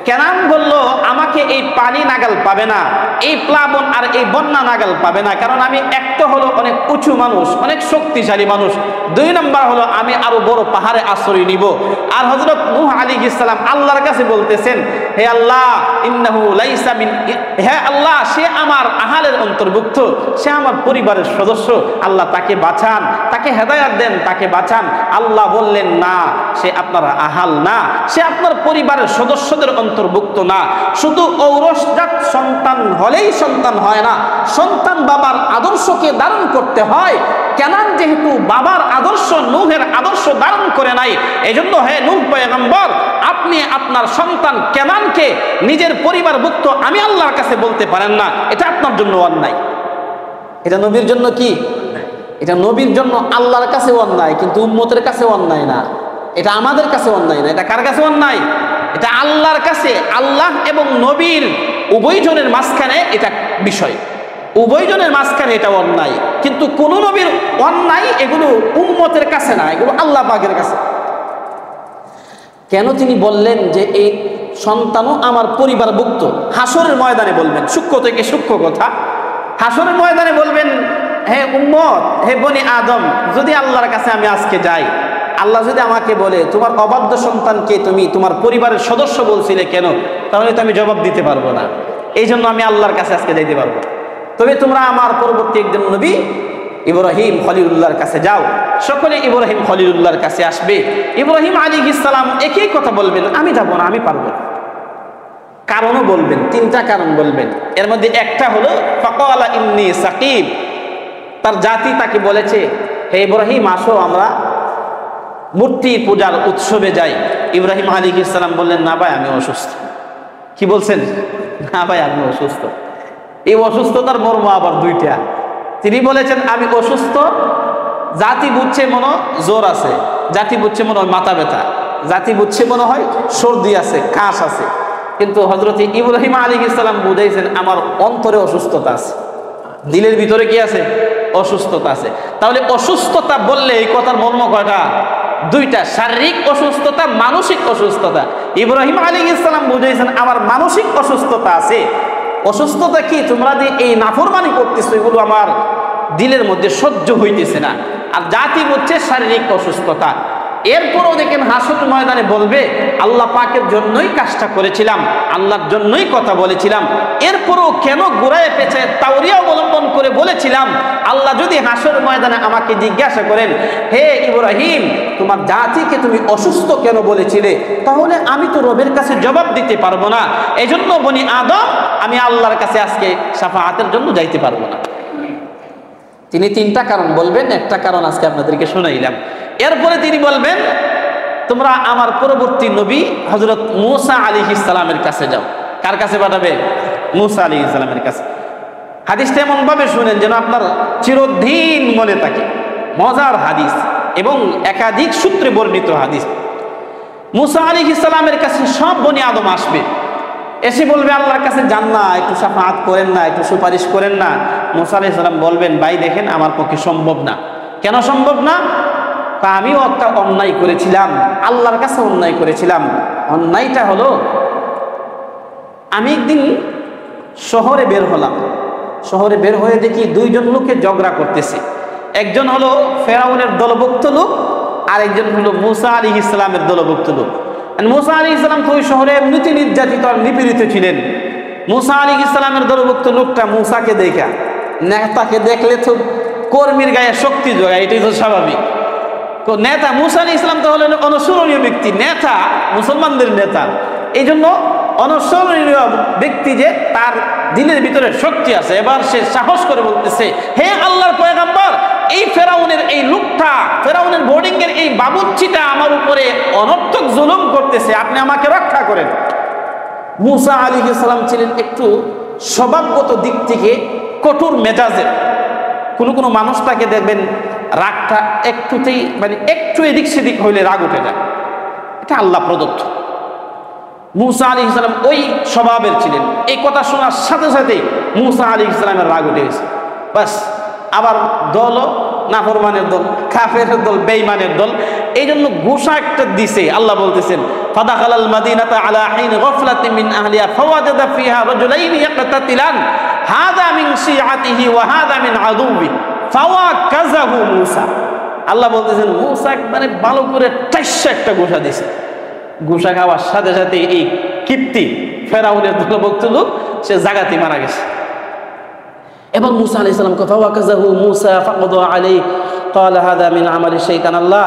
Speaker 1: কেনান বলল, আমাকে এই পানি নাগাল পাবে না, এই প্লাবন আর এই বন্যা নাগাল পাবে না, কারণ আমি একটা হলো অনেক উঁচু মানুষ, অনেক শক্তিশালী মানুষ। 2 নম্বর হলো আমি আরো বড় পাহাড়ে আশ্রয় নিব। আর হযরত নূহ আলাইহিস সালাম আল্লাহর কাছে বলতেছেন, হে আল্লাহ, ইন্নাহু লাইসা মিন, হে আল্লাহ, সে আমার আহালের অন্তর্ভুক্ত, সে আমার পরিবারের সদস্য, আল্লাহ তাকে বাঁচান, তাকে হেদায়েত দেন, তাকে বাঁচান। আল্লাহ বললেন, না, সে আপনার আহাল না, সে আপনার পরিবারের সদস্যদের অন্তর্ভুক্ত না। শুধু ঔরসজাত সন্তান হলেই সন্তান হয় না, সন্তান বাবার আদর্শকে ধারণ করতে হয়। কেনান যেহেতু বাবার আদর্শ, নূহের আদর্শ ধারণ করে নাই, এজন্য হে নূহ পয়গম্বর, আপনি আপনার সন্তান কেনানকে নিজের পরিবারভুক্ত আমি আল্লাহর কাছে বলতে পারেন না, এটা আপনার জন্য অন্যায়। এটা নবীর জন্য কি? এটা নবীর জন্য আল্লাহর কাছে অন্যায়, কিন্তু উম্মতের কাছে অন্যায় না। এটা আমাদের কাছে অন্যায় না। এটা কার কাছে অন্যায়? এটা আল্লাহর কাছে। আল্লাহ এবং নবীর উভয়জনের মাঝখানে এটা বিষয়, উভয়জনের মাঝখানে এটা অন্যায়। কিন্তু কোন নবীর অন্যায় এগুলো উম্মতের কাছে না, এগুলো আল্লাহ পাকের কাছে। কেন তিনি বললেন যে এই সন্তানও আমার পরিবারভুক্ত? হাসরের ময়দানে বলবেন, সূক্ষ্ম থেকে সূক্ষ্ম কথা। হাসরের ময়দানে বলবেন, হে উম্মত, হে বনি আদম, যদি আল্লাহর কাছে আমি আজকে যাই, আল্লাহ যদি আমাকে বলে তোমার অবাধ্য সন্তানকে তুমি তোমার পরিবারের সদস্য বলছিলে কেন, তাহলে তো আমি জবাব দিতে পারবো না। এই জন্য আমি আল্লাহর কাছে আজকে যাইতে পারবো। তবে তোমরা আমার পরবর্তী একজন নবী ইব্রাহিম খলিলুল্লাহর কাছে যাও। সকলে ইব্রাহিম খলিলুল্লাহর কাছে আসবে। ইব্রাহিম আলাইহিস সালাম একই কথা বলবেন, আমি যাব না, আমি পারবো না। কারণও বলবেন, তিনটা কারণ বলবেন। এর মধ্যে একটা হলো ফাকালা ইন্নী সাকিব, তার জাতি তাকে বলেছে, হে ইব্রাহিম আসো আমরা মূর্তি পূজার উৎসবে যাই। ইব্রাহিম আলাইহিস সালাম বললেন, না ভাই আমি অসুস্থ। কি বলছেন? না ভাই আমি অসুস্থ। এই অসুস্থতার মর্ম আবার দুইটা। তিনি বলেছেন আমি অসুস্থ, জাতি বুঝছে মনে জ্বর আছে, জাতি বুঝছে মনে হয় মাথা ব্যথা, জাতি বুঝছে মনে হয় সর্দি আছে, কাশ আছে। কিন্তু হযরত ইব্রাহিম আলাইহিস সালাম বুঝাইছেন আমার অন্তরে অসুস্থতা আছে, দিলের ভিতরে কি আছে? অসুস্থতা আছে। তাহলে অসুস্থতা বললে এই কথার মর্ম কয়টা? দুইটা, শারীরিক অসুস্থতা, মানসিক অসুস্থতা। ইব্রাহিম আলাইহিস সালাম বুঝাইছেন আমার মানসিক অসুস্থতা আছে। অসুস্থতা কি? তোমরা যে এই নাফরমানি করতেছো এগুলো আমার দিলের মধ্যে সহ্য হইতেছে না। আর জাতি হচ্ছে শারীরিক অসুস্থতা। এরপরও দেখেন হাসরের ময়দানে বলবে আল্লাহ পাকের জন্যই কাজটা করেছিলাম, আল্লাহর জন্যই কথা বলেছিলাম। এরপরও কেন গোড়ায় পেছে তাওরিয়া অবলম্বন করে বলেছিলাম? আল্লাহ যদি হাসরের ময়দানে আমাকে জিজ্ঞাসা করেন, হে ইব্রাহিম তোমার জাতিকে তুমি অসুস্থ কেন বলেছিলে, তাহলে আমি তো রবের কাছে জবাব দিতে পারবো না। এই জন্য বনি আদম আমি আল্লাহর কাছে আজকে শাফাআতের জন্য যাইতে পারবো না। তিনি তিনটা কারণ বলবেন, একটা কারণ আজকে আপনাদেরকে শোনাইলাম। এরপরে তিনি বলবেন তোমরা আমার পরবর্তী নবী হযরত মূসা আলাইহিস সালামের কাছে যাও। কার কাছে পাঠাবে? মূসা আলাইহিস সালামের কাছে। হাদিসটা এমন ভাবে শুনেন যেন আপনার চিরদিন মনে থাকে। মজার হাদিস এবং একাধিক সূত্রে বর্ণিত হাদিস। মূসা আলাইহিস সালামের কাছে সব বনি আদম আসবে, এসে বলবে আল্লাহর কাছে যান না, একটু শাফাআত করেন না, একটু সুপারিশ করেন না। মূসা আলাইহিস সালাম বলবেন, ভাই দেখেন আমার পক্ষে সম্ভব না। কেন সম্ভব না? তা আমিও একটা অন্যায় করেছিলাম, আল্লাহর কাছে অন্যায় করেছিলাম। অন্যায়টা হলো আমি একদিন শহরে বের হলাম, শহরে বের হয়ে দেখি দুইজন লোকে ঝগড়া করতেছে। একজন হলো ফেরাউনের দলভুক্ত লোক, আর একজন হলো মূসা আলাইহিস সালামের দলভুক্ত লোক। মূসা আলাইহিস সালাম তো ওই শহরে এমনিতে নির্যাতিত আর নিপীড়িত ছিলেন। মূসা আলাইহিস সালামের দলভুক্ত লোকটা মূসাকে দেখা, নেতাকে দেখলে তো কর্মীর গায়ে শক্তি যোগায়, এটাই তো স্বাভাবিক। তো নেতা মূসা আলাইহিস সালাম তো হলেন অনুসরণীয় ব্যক্তি, নেতা, মুসলমানদের নেতা। এই জন্য অনুসরণীয় ব্যক্তি যে তার দিলের ভিতরে শক্তি আছে। এবার সে সাহস করে বলতেছে, হে আল্লাহর পয়গম্বর, এই ফেরাউনের এই লোকটা, ফেরাউনের বোর্ডিং এর এই বাবুচ্চিটা আমার উপরে অনর্থক জুলুম করতেছে, আপনি আমাকে রক্ষা করেন। মূসা আলাইহিস সালাম ছিলেন একটু স্বভাবগত দিক থেকে কঠোর মেজাজের। কোনো মানুষটাকে দেখবেন রাগটা একটুতেই মানে একটু এদিক সেদিক হইলে রাগ উঠে যায়, এটা আল্লাহ প্রদত্ত। মূসা আলাইহিস সালাম ওই স্বভাবের ছিলেন। এই কথা শোনার সাথে সাথে মূসা আলাইহিস সালামের রাগ উঠে গেছে। বাস, আবার দলও নাফরমানের দল, কাফেরের দল, বেঈমানের দল। এই জন্য ঘোষা একটা দিছে। আল্লাহ বলতেছেন, ফাদাখালাল মাদিনাতা আলা হিন গাফলাতিন মিন আহলিহা ফাওয়াজাদা ফিহা রাজুলাইনি ইয়াকতাতিলান হাযা মিন শিআতিহি ওয়া হাযা মিন আদুবি ফাওয়াকাযাহু মূসা। আল্লাহ বলতেছেন মূসা মানে ভালো করে টাইসা একটা ঘোষা দিছে। ঘোষা খাওয়ার সাথে সাথে এই কিপ্তি ফেরাউনের দলভুক্ত লোক সে জাগাতে মারা গেছে। এবার মূসা আলাইহিস সালাম ফাওয়াকাযাহু মূসা ফাকাদা আলাইহি ক্বালা হাযা মিন আমালি শাইতান। আল্লাহ,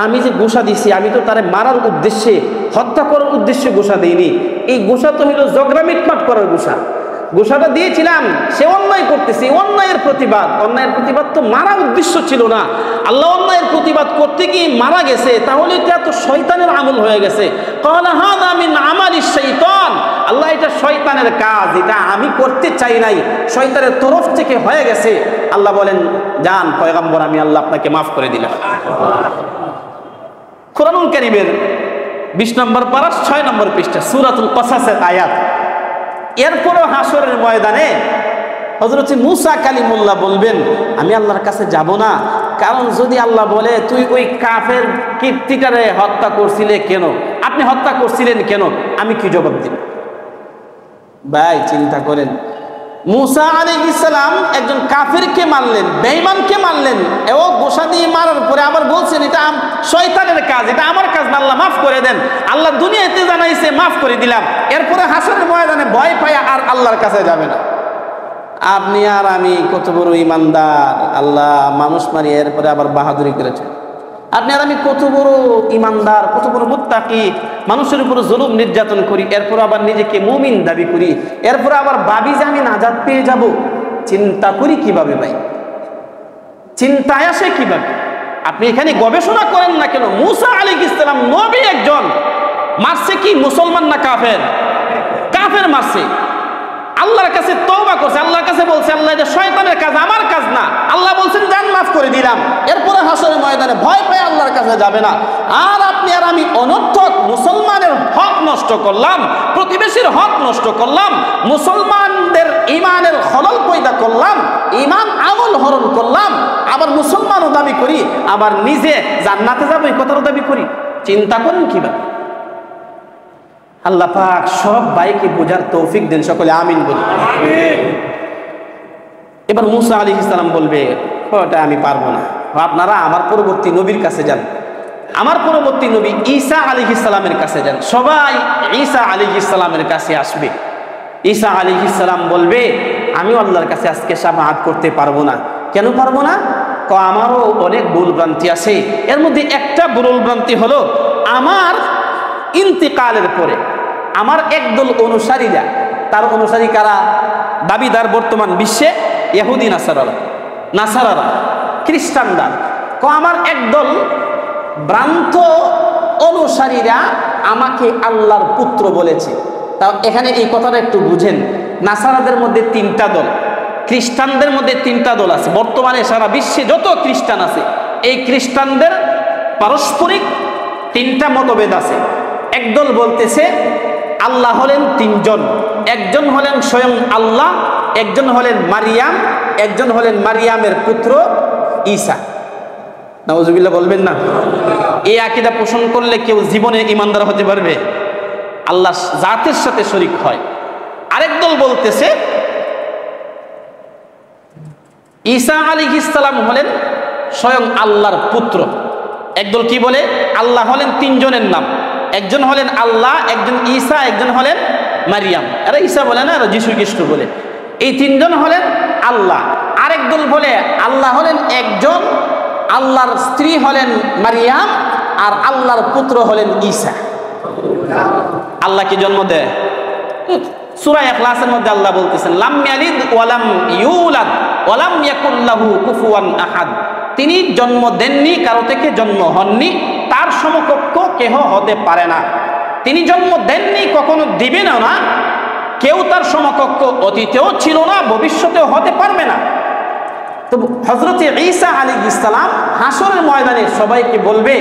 Speaker 1: আমি যে ঘোষা দিছি আমি তো তারে মারার উদ্দেশ্যে, হত্যা করার উদ্দেশ্যে ঘোষা দেইনি। এই ঘোষা তো হলো ঝগড়া মিটমাট করার ঘোষা। গোসাটা দিয়েছিলাম, সে অন্যায় করতেছে, অন্যায়ের প্রতিবাদ তো মারা উদ্দেশ্য ছিল না। আল্লাহ অন্যায়ের প্রতিবাদ করতে গিয়ে মারা গেছে, তাহলে এটা তো শয়তানের আমল হয়ে গেছে। ক্বালা হাযা মিন আমালিশ শাইতান, আল্লাহ এটা শয়তানের কাজ, এটা আমি করতে চাই নাই, শয়তানের তরফ থেকে হয়ে গেছে। আল্লাহ বলেন, যান পয়গম্বর, আমি আল্লাহ আপনাকে মাফ করে দিলাম। কুরআনুল কারীমের 20 নম্বর পারা 6 নম্বর পৃষ্ঠা সূরাতুল কসাসের আয়াত। এরপরও হাসরের ময়দানে হযরত মুসা কালিমুল্লাহ বলবেন, আমি আল্লাহর কাছে যাব না, কারণ যদি আল্লাহ বলে তুই ওই কাফের কীর্তিটারে হত্যা করছিলে কেন, আপনি হত্যা করছিলেন কেন, আমি কি জবাব দিব? ভাই চিন্তা করেন, মুসা আলাইহিস সালাম একজন কাফেরকে মারলেন, বেঈমানকে মারলেন, ও গোসা দিয়ে মারার পরে আবার বলছেন এটা শয়তানের কাজ, এটা আমার কাজ না, আল্লাহ মাফ করে দেন। আল্লাহ দুনিয়াতে জানাইছে মাফ করে দিলাম, এরপরে হাসরের ময়দানে ভয় পায় আর আল্লাহর কাছে যাবে না। আপনি আর আমি কত বড় ইমানদার, আল্লাহ মানুষ মারি এরপরে আবার বাহাদুরি করেছে। আপনি আর আমি কত বড় ইমানদার, কত বড় মুত্তাকি, মানুষের উপর জুলুম নির্যাতন করি, এরপর আবার নিজেকে মুমিন দাবি করি, এরপর আবার ভাবি যে আমি নাজাত পেয়ে যাব। চিন্তা করি কিভাবে ভাই, চিন্তায় আসে কিভাবে? আপনি এখানে গবেষণা করেন না কেন? মুসা আলাইহিস সালাম নবী একজন, মারছে কি মুসলমান না কাফের? কাফের মারছে। আল্লাহর কাছে তওবা করছে, আল্লাহর কাছে বলছে আল্লাহ এটা শয়তানের কাজ, আমার কাজ না। আল্লাহ বলছেন জান মাফ করে দিলাম, এরপরে হাসরের ময়দানে ভয় পেয়ে আল্লাহর কাছে যাবে না। আর আপনি আর আমি অনর্থক মুসলমানের হক নষ্ট করলাম, প্রতিবেশীর হক নষ্ট করলাম, মুসলমানদের ঈমানের খলল পয়দা করলাম, ঈমান আমল হরণ করলাম, আবার মুসলমানও দাবি করি, আবার নিজে জান্নাতে যাবো এই কথাও দাবি করি। চিন্তা করেন কিভাবে? আল্লাহ পাক সব ভাইকে বোঝার তৌফিক দেন, সকলে আমিন বলি। এবার মুসা আলাইহিস সালাম বলবে, ওটা আমি পারবো না, আপনারা আমার পরবর্তী নবীর কাছে যান, আমার পরবর্তী নবী ঈসা আলাইহিস সালামের কাছে যান। সবাই ঈসা আলাইহিস সালামের কাছে আসবে। ঈসা আলাইহিস সালাম বলবে, আমিও আল্লাহর কাছে আজকে শাফাআত করতে পারবো না। কেন পারবো না? আমারও অনেক ভুল ভ্রান্তি আছে, এর মধ্যে একটা ভুল ভ্রান্তি হলো আমার ইন্তিকালের পরে আমার একদল অনুসারীরা, তার অনুসারী কারা? দাবিদার বর্তমান বিশ্বে ইহুদি নাসারারা, খ্রিস্টানরা। আমার একদল ভ্রান্ত অনুসারীরা আমাকে আল্লাহর পুত্র বলেছে। তা এখানে এই কথাটা একটু বুঝেন, নাসারাদের মধ্যে 3টা দল, খ্রিস্টানদের মধ্যে 3টা দল আছে। বর্তমানে সারা বিশ্বে যত খ্রিস্টান আছে, এই খ্রিস্টানদের পারস্পরিক 3টা মতভেদ আছে। একদল বলতেছে আল্লাহ হলেন 3 জন, একজন হলেন স্বয়ং আল্লাহ, একজন হলেন মারিয়াম, একজন হলেন মারিয়ামের পুত্র ঈসা। নাউজুবিল্লাহ বলবেন না? এই আকীদা পোষণ করলে কেউ জীবনে ঈমানদার হতে পারবে? আল্লাহ জাতের সাথে শরীক হয়। আরেক দল বলতেছে ঈসা আলাইহিস সালাম হলেন স্বয়ং আল্লাহর পুত্র। একদল কি বলে? আল্লাহ হলেন 3 জনের নাম, একজন হলেন আল্লাহ, একজন ঈসা, একজন হলেন মারিয়াম। এরা ঈসা বলে না, এরা যিশু খ্রিস্ট বলে। এই 3 জন হলেন আল্লাহ। আরেক দল বলে আল্লাহ হলেন একজন, আল্লাহর স্ত্রী হলেন মারিয়াম, আর আল্লাহর পুত্র হলেন ঈসা। আল্লাহ কি জন্ম দেয়? সূরা ইখলাসের মধ্যে আল্লাহ বলতেছেন, লাম ইয়ালিদ ওয়া লাম ইউলাদ ওয়া লাম ইয়াকুল লাহু কুফুয়ান আহাদ। তিনি জন্ম দেননি, কারো থেকে জন্ম হননি, তার সমকক্ষ কেহ হতে পারে না। তিনি জন্ম দেননি, কখনো দিবেনও না, কেউ তার সমকক্ষ অতীতেও ছিল না, ভবিষ্যতেও হতে পারবে না। তো হযরত ঈসা আলাইহিস সালাম হাসরের ময়দানে সবাইকে বলবে,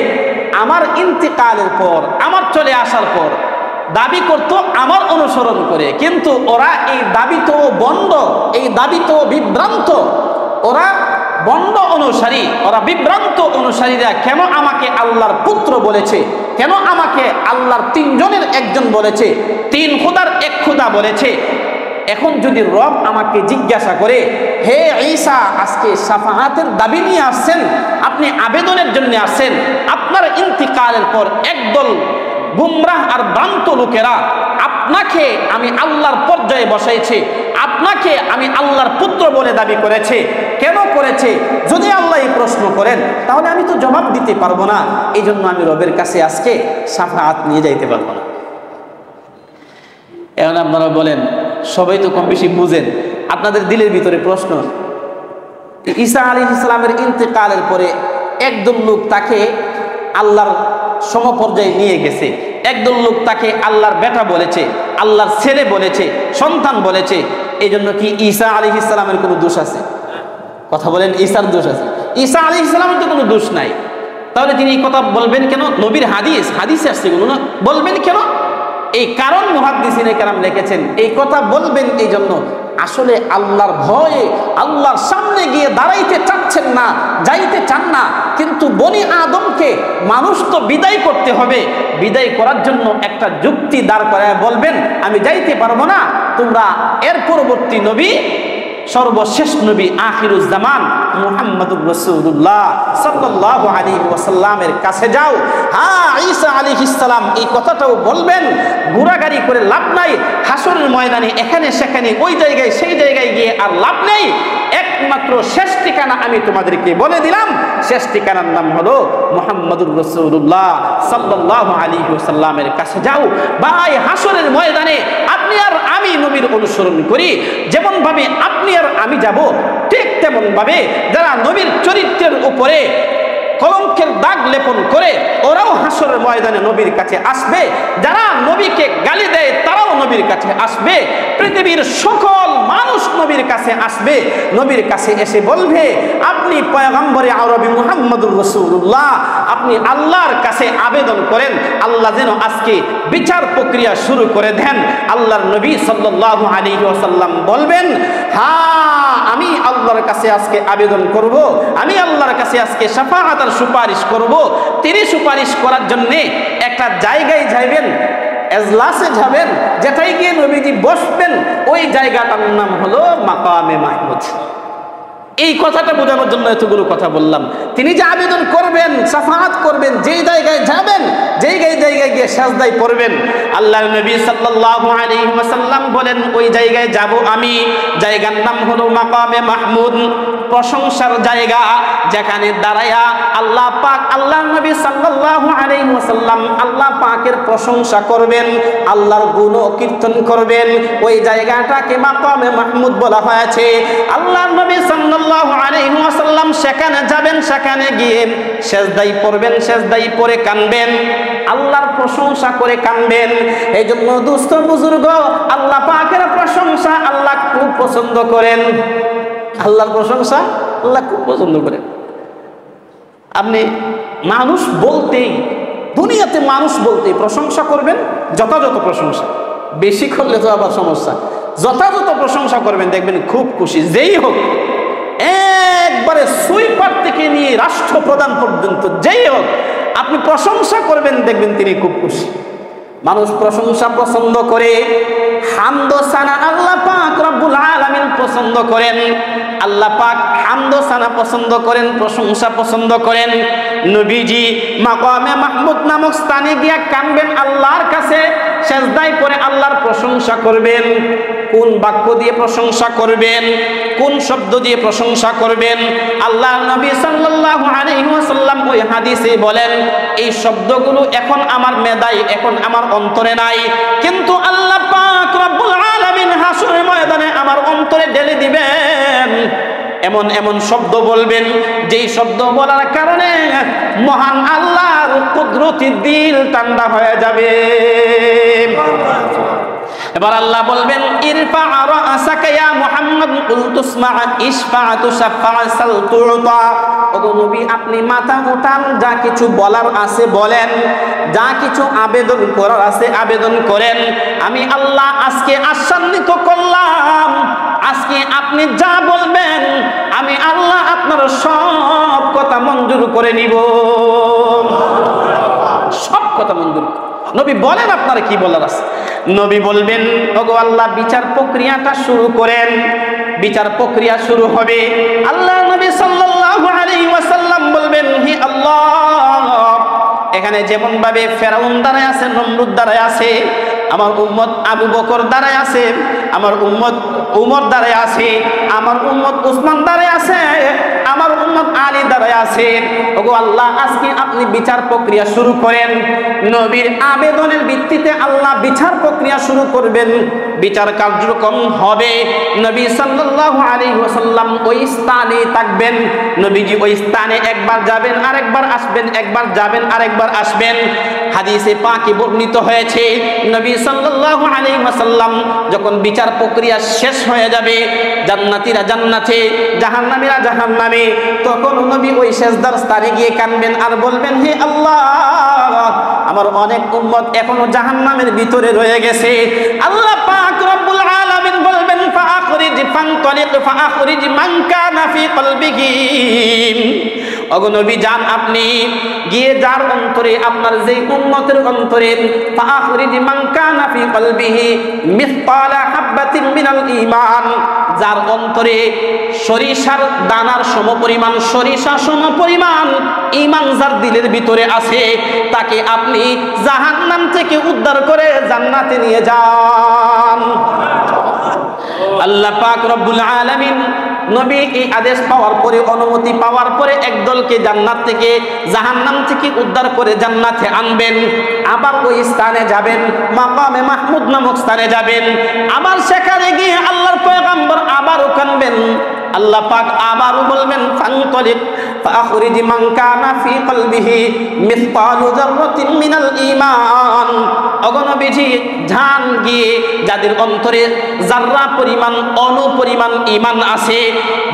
Speaker 1: আমার ইন্তিকালের পর, আমার চলে আসার পর দাবি করতো আমার অনুসরণ করে, কিন্তু ওরা এই দাবি তো বন্ড, এই দাবি তো বিভ্রান্ত, ওরা বন্ড অনুসারী, ওরা বিভ্রান্ত অনুসারীরা কেন আমাকে আল্লাহর পুত্র বলেছে, কেন আমাকে আল্লাহর 3 জনের একজন বলেছে, 3 খোদার 1 খোদা বলেছে। এখন যদি রব আমাকে জিজ্ঞাসা করে, হে ঈসা আজকে শাফাআতের দাবি নিয়ে আসছেন, আপনি আবেদনের জন্য আসছেন, আপনার ইন্তিকালের পর একদল গুমরাহ আর ভ্রান্ত লোকেরা আপনাকে আমি আল্লাহর পর্যায়ে বসাইছে, আপনাকে আমি আল্লাহর পুত্র বলে দাবি করেছে। কেন করেছে? যদি আল্লাহ এই প্রশ্ন করেন তাহলে আমি তো জবাব দিতে পারবো না, এই জন্য আমি রবের কাছে আজকে শাফাআত নিয়ে যাইতে পারবো না। এখন আপনারা বলেন সবাই তো কম বেশি বুঝেন। আপনাদের দিলের ভিতরে প্রশ্ন, ঈসা আলাইহিস সালামের ইন্তেকালের পরে একদল লোক তাকে আল্লাহর সমপর্যায়ে নিয়ে গেছে, একদল লোক তাকে আল্লাহর বেটা বলেছে, আল্লাহর ছেলে বলেছে, সন্তান বলেছে। এই জন্য কি ঈসা আলাইহিস সালামের কোনো দোষ আছে? কথা বলেন, ঈসার দোষ আছে? ঈসা আলাইহিস সালামের তো কোনো দোষ নাই। তাহলে তিনি এই কথা বলবেন কেন? নবীর হাদিসে আসছে কোনো না, বলবেন কেন? এই কারণ মুহাদ্দিসিনে কেরাম লিখেছেন, এই কথা বলবেন এই জন্য আসলে আল্লাহর ভয়ে আল্লাহর সামনে গিয়ে দাঁড়াইতে চাচ্ছেন না, যাইতে চান না, কিন্তু বনি আদমকে মানুষ তো বিদায় করতে হবে, বিদায় করার জন্য একটা যুক্তি দাঁড় করায় বলবেন আমি যাইতে পারবো না, তোমরা এর পরবর্তী নবী, সর্বশেষ নবী আখিরুজ জামান মুহাম্মদুর রাসূলুল্লাহ সাল্লাল্লাহু আলাইহি ওয়াসাল্লামের কাছে যাও। হ্যাঁ, ঈসা আলাইহিস সালাম এই কথাটাও বলবেন, ঘোরাগাড়ি করে লাভ নাই, হাসরের ময়দানে এখানে সেখানে ওই জায়গায় সেই জায়গায় গিয়ে আর লাভ নেই। একমাত্র শেষ ঠিকানা আমি তোমাদেরকে বলে দিলাম, শেষ ঠিকানার নাম হলো মুহাম্মদুর রাসূলুল্লাহ সাল্লাল্লাহু আলাইহি ওয়াসাল্লামের কাছে যাও। ভাই, হাসরের ময়দানে আপনি আর আমি নবীর অনুসরণ করি, যেমন ভাবে আপনি আর আমি যাব, ঠিক তেমন ভাবে যারা নবীর চরিত্রের উপরে কলঙ্কের দাগ লেপন করে ওরাও হাসরের ময়দানে নবীর কাছে আসবে, যারা নবীকে গালি দেয় তারাও নবীর কাছে আসবে, পৃথিবীর সকল মানুষ নবীর কাছে আসবে। নবীর কাছে এসে বলবে, আপনি পয়গম্বরে আরবি মুহাম্মদুর রাসূলুল্লাহ, আপনি আল্লাহর কাছে আবেদন করেন, আল্লাহ যেন আজকে বিচার প্রক্রিয়া শুরু করে দেন। আল্লাহর নবী সাল্লাল্লাহু আলাইহি ওয়াসাল্লাম বলবেন, হ্যাঁ আমি আল্লাহর কাছে আজকে আবেদন করব, আমি আল্লাহর কাছে আজকে শাফাআত আর সুপারিশ করব। তিনি সুপারিশ করার জন্য একটা জায়গায় যাবেন, এজলাসে যাবেন, যেটাই গিয়ে নবীজি বসবেন, ওই জায়গাটার নাম হলো মাকামে মাহমুদ। এই কথাটা বোঝানোর জন্য এতগুলো কথা বললাম। তিনি যে আবেদন করবেন, শাফাআত করবেন, যেই জায়গায় যাবেন, যেই জায়গায় গিয়ে সাজদায় পড়বেন, আল্লাহর নবী সাল্লাল্লাহু আলাইহি ওয়াসাল্লাম বলেন, ওই জায়গায় যাব আমি, জায়গার নাম হলো মাকামে মাহমুদ, প্রশংসার জায়গা, যেখানে দাঁড়ায়া আল্লাহ পাক, আল্লাহর নবী সাল্লাল্লাহু আলাইহি ওয়াসাল্লাম আল্লাহ পাকের প্রশংসা করবেন, আল্লাহর গুণ কীর্তন করবেন। ওই জায়গাটাকে মাকামে মাহমুদ বলা হয়েছে। আল্লাহর নবী সাল্লাল্লাহু আলাইহি ওয়াসাল্লাম সেখানে যাবেন, সেখানে গিয়ে সেজদায় পড়বেন, সেজদায় পড়ে কাঁদবেন, আল্লাহর প্রশংসা করে কাঁদবেন। এই জন্য দুস্থ বুজুর্গ, আল্লাহ পাকের প্রশংসা আল্লাহ খুব পছন্দ করেন, আল্লাহর প্রশংসা আল্লাহ খুব পছন্দ করেন। আপনি মানুষ বলতেই, দুনিয়াতে মানুষ বলতেই প্রশংসা করবেন, যথাযথ প্রশংসা, বেশি করলে তো আবার সমস্যা। যথাযথ প্রশংসা করবেন, দেখবেন খুব খুশি, যেই হোক, একবারে সুইপার থেকে নিয়ে রাষ্ট্রপ্রধান পর্যন্ত যেই হোক, আপনি প্রশংসা করবেন, দেখবেন তিনি খুব খুশি। মানুষ প্রশংসা পছন্দ করে, হামদ সানা আল্লাহ পাক রব্বুল আলামিন পছন্দ করেন। আল্লাহ পাক হামদ সানা পছন্দ করেন, প্রশংসা পছন্দ করেন। নবীজি মাকামে মাহমুদ নামক স্থানে গিয়ে কাঁদবেন আল্লাহর কাছে, সেজদায় পড়ে আল্লাহর প্রশংসা করবেন। কোন বাক্য দিয়ে প্রশংসা করবেন, কোন শব্দ দিয়ে প্রশংসা করবেন? আল্লাহর নবী সাল্লাল্লাহু আলাইহি ওয়াসাল্লাম ওই হাদিসে বলেন, এই শব্দগুলো এখন আমার মেধায়, এখন আমার অন্তরে নাই, কিন্তু আল্লাহ পাক রব্বুল আলামিন হাসরের ময়দানে আমার অন্তরে ঢেলে দিবেন। এমন এমন শব্দ বলবেন, যেই শব্দ বলার কারণে মহান আল্লাহর কুদরতি দিল ঠান্ডা হয়ে যাবে। এবার আল্লাহ বলবেন, ইরফা রাসাকা ইয়া মুহাম্মদ কুলতু ইসমা ইশফা তুশফা সাল তুতা। ওগো নবী, আপনি মাথা উঠান, যা কিছু বলার আছে বলেন, যা কিছু আবেদন করার আছে আবেদন করেন। আমি আল্লাহ আজকে আশ্বাসিত করলাম, আজকে আপনি যা বলবেন আমি আল্লাহ আপনার সব কথা মঞ্জুর করে নিব, সব কথা মঞ্জুর। নবী বলেন আপনার কি বলার আছে। নবী বলবেন, ওগো আল্লাহ, বিচার প্রক্রিয়াটা শুরু করেন। বিচার প্রক্রিয়া শুরু হবে। আল্লাহ নবী সাল্লাল্লাহু আলাইহি ওয়াসাল্লাম বলবেন, হে আল্লাহ, এখানে যেমন ভাবে ফেরাউন দাঁড়ায় আছে, নমরুদ দাঁড়ায় আছে, আমার উম্মত আবু বকর দাঁড়ায় আছে, আমার উম্মত উমর দাঁড়ায় আছে, আমার উম্মত উসমান দাঁড়ায় আছে, আমার উম্মত আলী দাঁড়ায় আছেন, ওগো আল্লাহ আজকে আপনি বিচার প্রক্রিয়া শুরু করেন। নবীর আবেদনের ভিত্তিতে আল্লাহ বিচার প্রক্রিয়া শুরু করবেন, বিচার কার্যক্রম হবে। নবী সাল্লাল্লাহু আলাইহি ওয়াসাল্লাম ওই স্থানে থাকবেন। নবীজি ওই স্থানে একবার যাবেন আরেকবার আসবেন, একবার যাবেন আরেকবার আসবেন। হাদিসে পাকে বর্ণিত হয়েছে নবী সাল্লাল্লাহু আলাইহি ওয়াসাল্লাম যখন বিচার প্রক্রিয়া শেষ হয়ে যাবে, জান্নাতীরা জান্নাতে, জাহান্নামীরা জাহান্নামে, তখন নবী ওই সেজদার স্থানে গিয়ে কাঁদবেন আর বলবেন, হে আল্লাহ, আমার অনেক উম্মত এখনো জাহান্নামের ভিতরে রয়ে গেছে। আল্লাহ পাক রব্বুল আলামিন বলবেন, ফাআখরিজ মান কানা ফি কলবিহি। ওগো নবী যান, আপনি গিয়ে যার অন্তরে, আপনার যেই উম্মতের অন্তরে, ফাআখরিজ মান কানা ফি কলবিহি মিসকালা হাববাতিন মিনাল ঈমান, যার অন্তরে সরিষার দানার সমপরিমাণ, সরিষা সমপরিমাণ ঈমান যার দিলের ভিতরে আছে, তাকে আপনি জাহান্নাম থেকে উদ্ধার করে জান্নাতে নিয়ে যান। আল্লাহ পাক রব্বুল আলামিন নবী এই আদেশ পাওয়ার পরে, অনুমতি পাওয়ার পরে একদলকে জান্নাত থেকে, জাহান্নাম থেকে উদ্ধার করে জান্নাতে আনবেন। আবার ওই স্থানে যাবেন, মাকামে মাহমুদ নামক স্থানে যাবেন। আবার সেখানে গিয়ে আল্লাহর পয়গম্বর আবারও কানবেন। আল্লাহ পাক আবারও বলবেন, ফানতলিক ফাআখরিজ মান কানা ফি কলবিহি মিসকালু যাররাতিন মিনাল ঈমান। ওগো নবীজি যান, গিয়ে যাদের অন্তরে যাররা পরিমাণ, অণু পরিমাণ ঈমান আছে,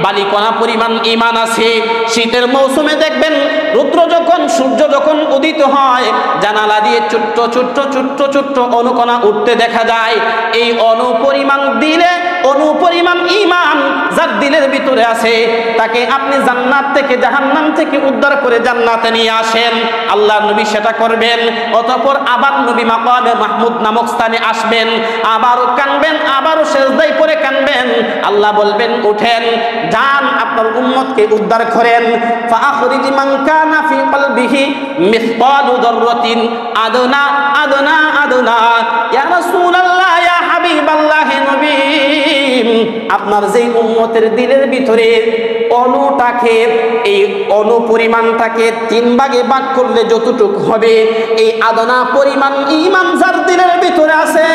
Speaker 1: বালিকণা পরিমাণ ঈমান আছে, শীতের মৌসুমে দেখবেন রুদ্র যখন, সূর্য যখন উদিত হয়, জানালা দিয়ে ছোট্ট ছোট্ট ছোট্ট ছোট্ট অণুকণা উঠতে দেখা যায়। এই অণু পরিমাণ দিলে, অণু পরিমাণ ঈমান যার দিলের ভিতরে আছে, তাকে আপনি জান্নাত থেকে, জাহান্নাম থেকে উদ্ধার করে জান্নাতে নিয়ে আসেন। আল্লাহ নবী সেটা করবেন। অতঃপর আবার নবী মাকামে মাহমুদ নামক স্থানে আসবেন, আবারও কানবেন, আবারও সেজদায় পড়ে কানবেন। আল্লাহ বলবেন, উঠেন, যান, আপনার উম্মতকে উদ্ধার করেন। ফাআখরিজ মান কানা ফি কলবিহি মিসকালু যাররাতিন আদনা আদনা আদনা। ইয়া রাসূলুল্লাহ, ইয়া হাবিবাল্লাহ, হে নবী, আপনার যেই উম্মতের দিলের ভিতরে অণুটাকে, এই অণু পরিমাণটাকে 3 ভাগে ভাগ করলে যতটুকু হবে, এই আদনা পরিমাণ ঈমান যার দিলের ভিতরে আছে,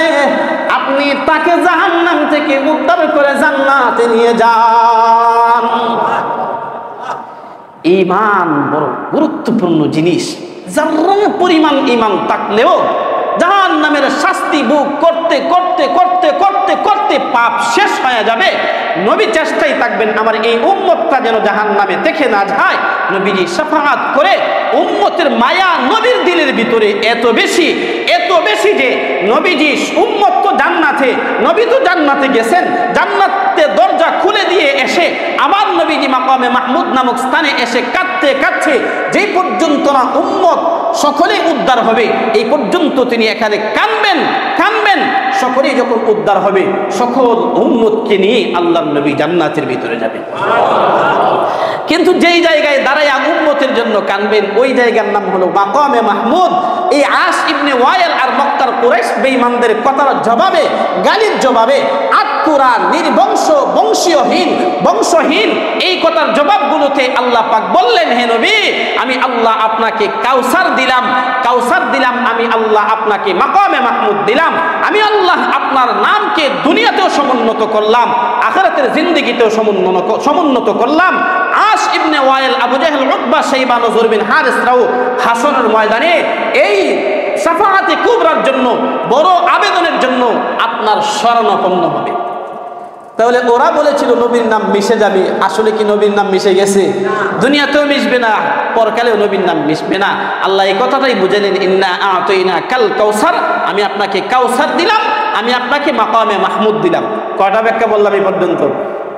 Speaker 1: আপনি তাকে জাহান্নাম থেকে উদ্ধার করে জান্নাতে নিয়ে যান। ঈমান বড় গুরুত্বপূর্ণ জিনিস। যারা পরিমাণ ঈমান থাকলেও জাহান্নামের শাস্তি ভোগ করতে করতে করতে করতে করতে পাপ শেষ হয়ে যাবে। নবী চেষ্টাই থাকবেন আমার এই উম্মতটা যেন জাহান্নামে দেখে না যায়। নবীজি শাফাআত করে উম্মতের মায়া নবীর দিলের ভিতরে এত বেশি যে নবীজি উম্মত তো জান্নাতে, নবী তো জান্নাতে গেছেন, জান্নাতে দরজা খুলে দিয়ে এসে আবার নবীজি মাকামে মাহমুদ নামক স্থানে এসে কাঁদতে কাঁদতে যেই পর্যন্ত না উম্মত সকলেই উদ্ধার হবে, এই পর্যন্ত তিনি এখানে কাঁদবেন। সকলেই যখন উদ্ধার হবে, সকল উম্মতকে নিয়ে আল্লাহর নবী জান্নাতের ভিতরে যাবেন। কিন্তু যেই জায়গায় দাঁড়ায় উম্মতের জন্য কাঁদবেন, ওই জায়গার নাম হলো মাকামে মাহমুদ। এই আস ইবনে ওয়াইল আর মক্কার কুরাইশ বেঈমানদের কথার জবাবে, গালির জবাবে, আত্মরা নির্বংশ, বংশহীন এই কথার জবাবগুলোতে আল্লাহ পাক বললেন, হে নবী, আমি আল্লাহ আপনাকে কাউসার দিলাম, আমি আল্লাহ আপনাকে মাকামে মাহমুদ দিলাম, আমি আল্লাহ আপনার নামকে দুনিয়াতেও সমুন্নত করলাম, আখিরাতের জিন্দেগিতেও সমুন্নত করলাম। আস ইবনে ওয়াইল, আবু জাহল, উতবা, শাইবা, নজর বিন হারিসরাও হাসনের ময়দানে এই শাফাআতে কুবরার জন্য, বড় আবেদনের জন্য আপনার শরণাপন্ন হবে। তাহলে ওরা বলেছিল নবীর নাম মিশে যাবে, আসলে কি নবীর নাম মিশে গেছে? দুনিয়াতেও মিশবে না, পরকালেও নবীর নাম মিশবে না। আল্লাহ এই কথাটাই বুঝালেন, ইন্না আ'তাইনা কাল কাউসার, আমি আপনাকে কাউসার দিলাম, আমি আপনাকে মাকামে মাহমুদ দিলাম। কয়টা ব্যাখ্যা বললাম এই পর্যন্ত?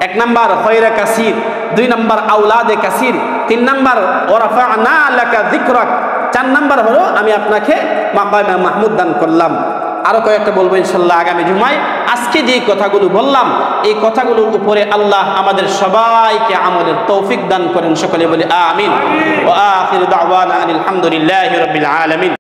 Speaker 1: 1 নাম্বার খয়রা কাসির, 2 নাম্বার আওলাদে কাসির, 3 নাম্বার ওয়ারাফা'না লাকা যিকরাক, 4 নাম্বার হলো আমি আপনাকে মাকামে মাহমুদ দান করলাম। আরো কয়েকটা বলবো ইনশাআল্লাহ আগামী জুমায়। আজকে যে কথাগুলো বললাম, এই কথাগুলোর উপরে আল্লাহ আমাদের সবাইকে আমলের তৌফিক দান করেন। সকলে বলি আমিন। ওয়া আখিরু দাওয়ানা আলহামদুলিল্লাহি রাব্বিল আলামিন।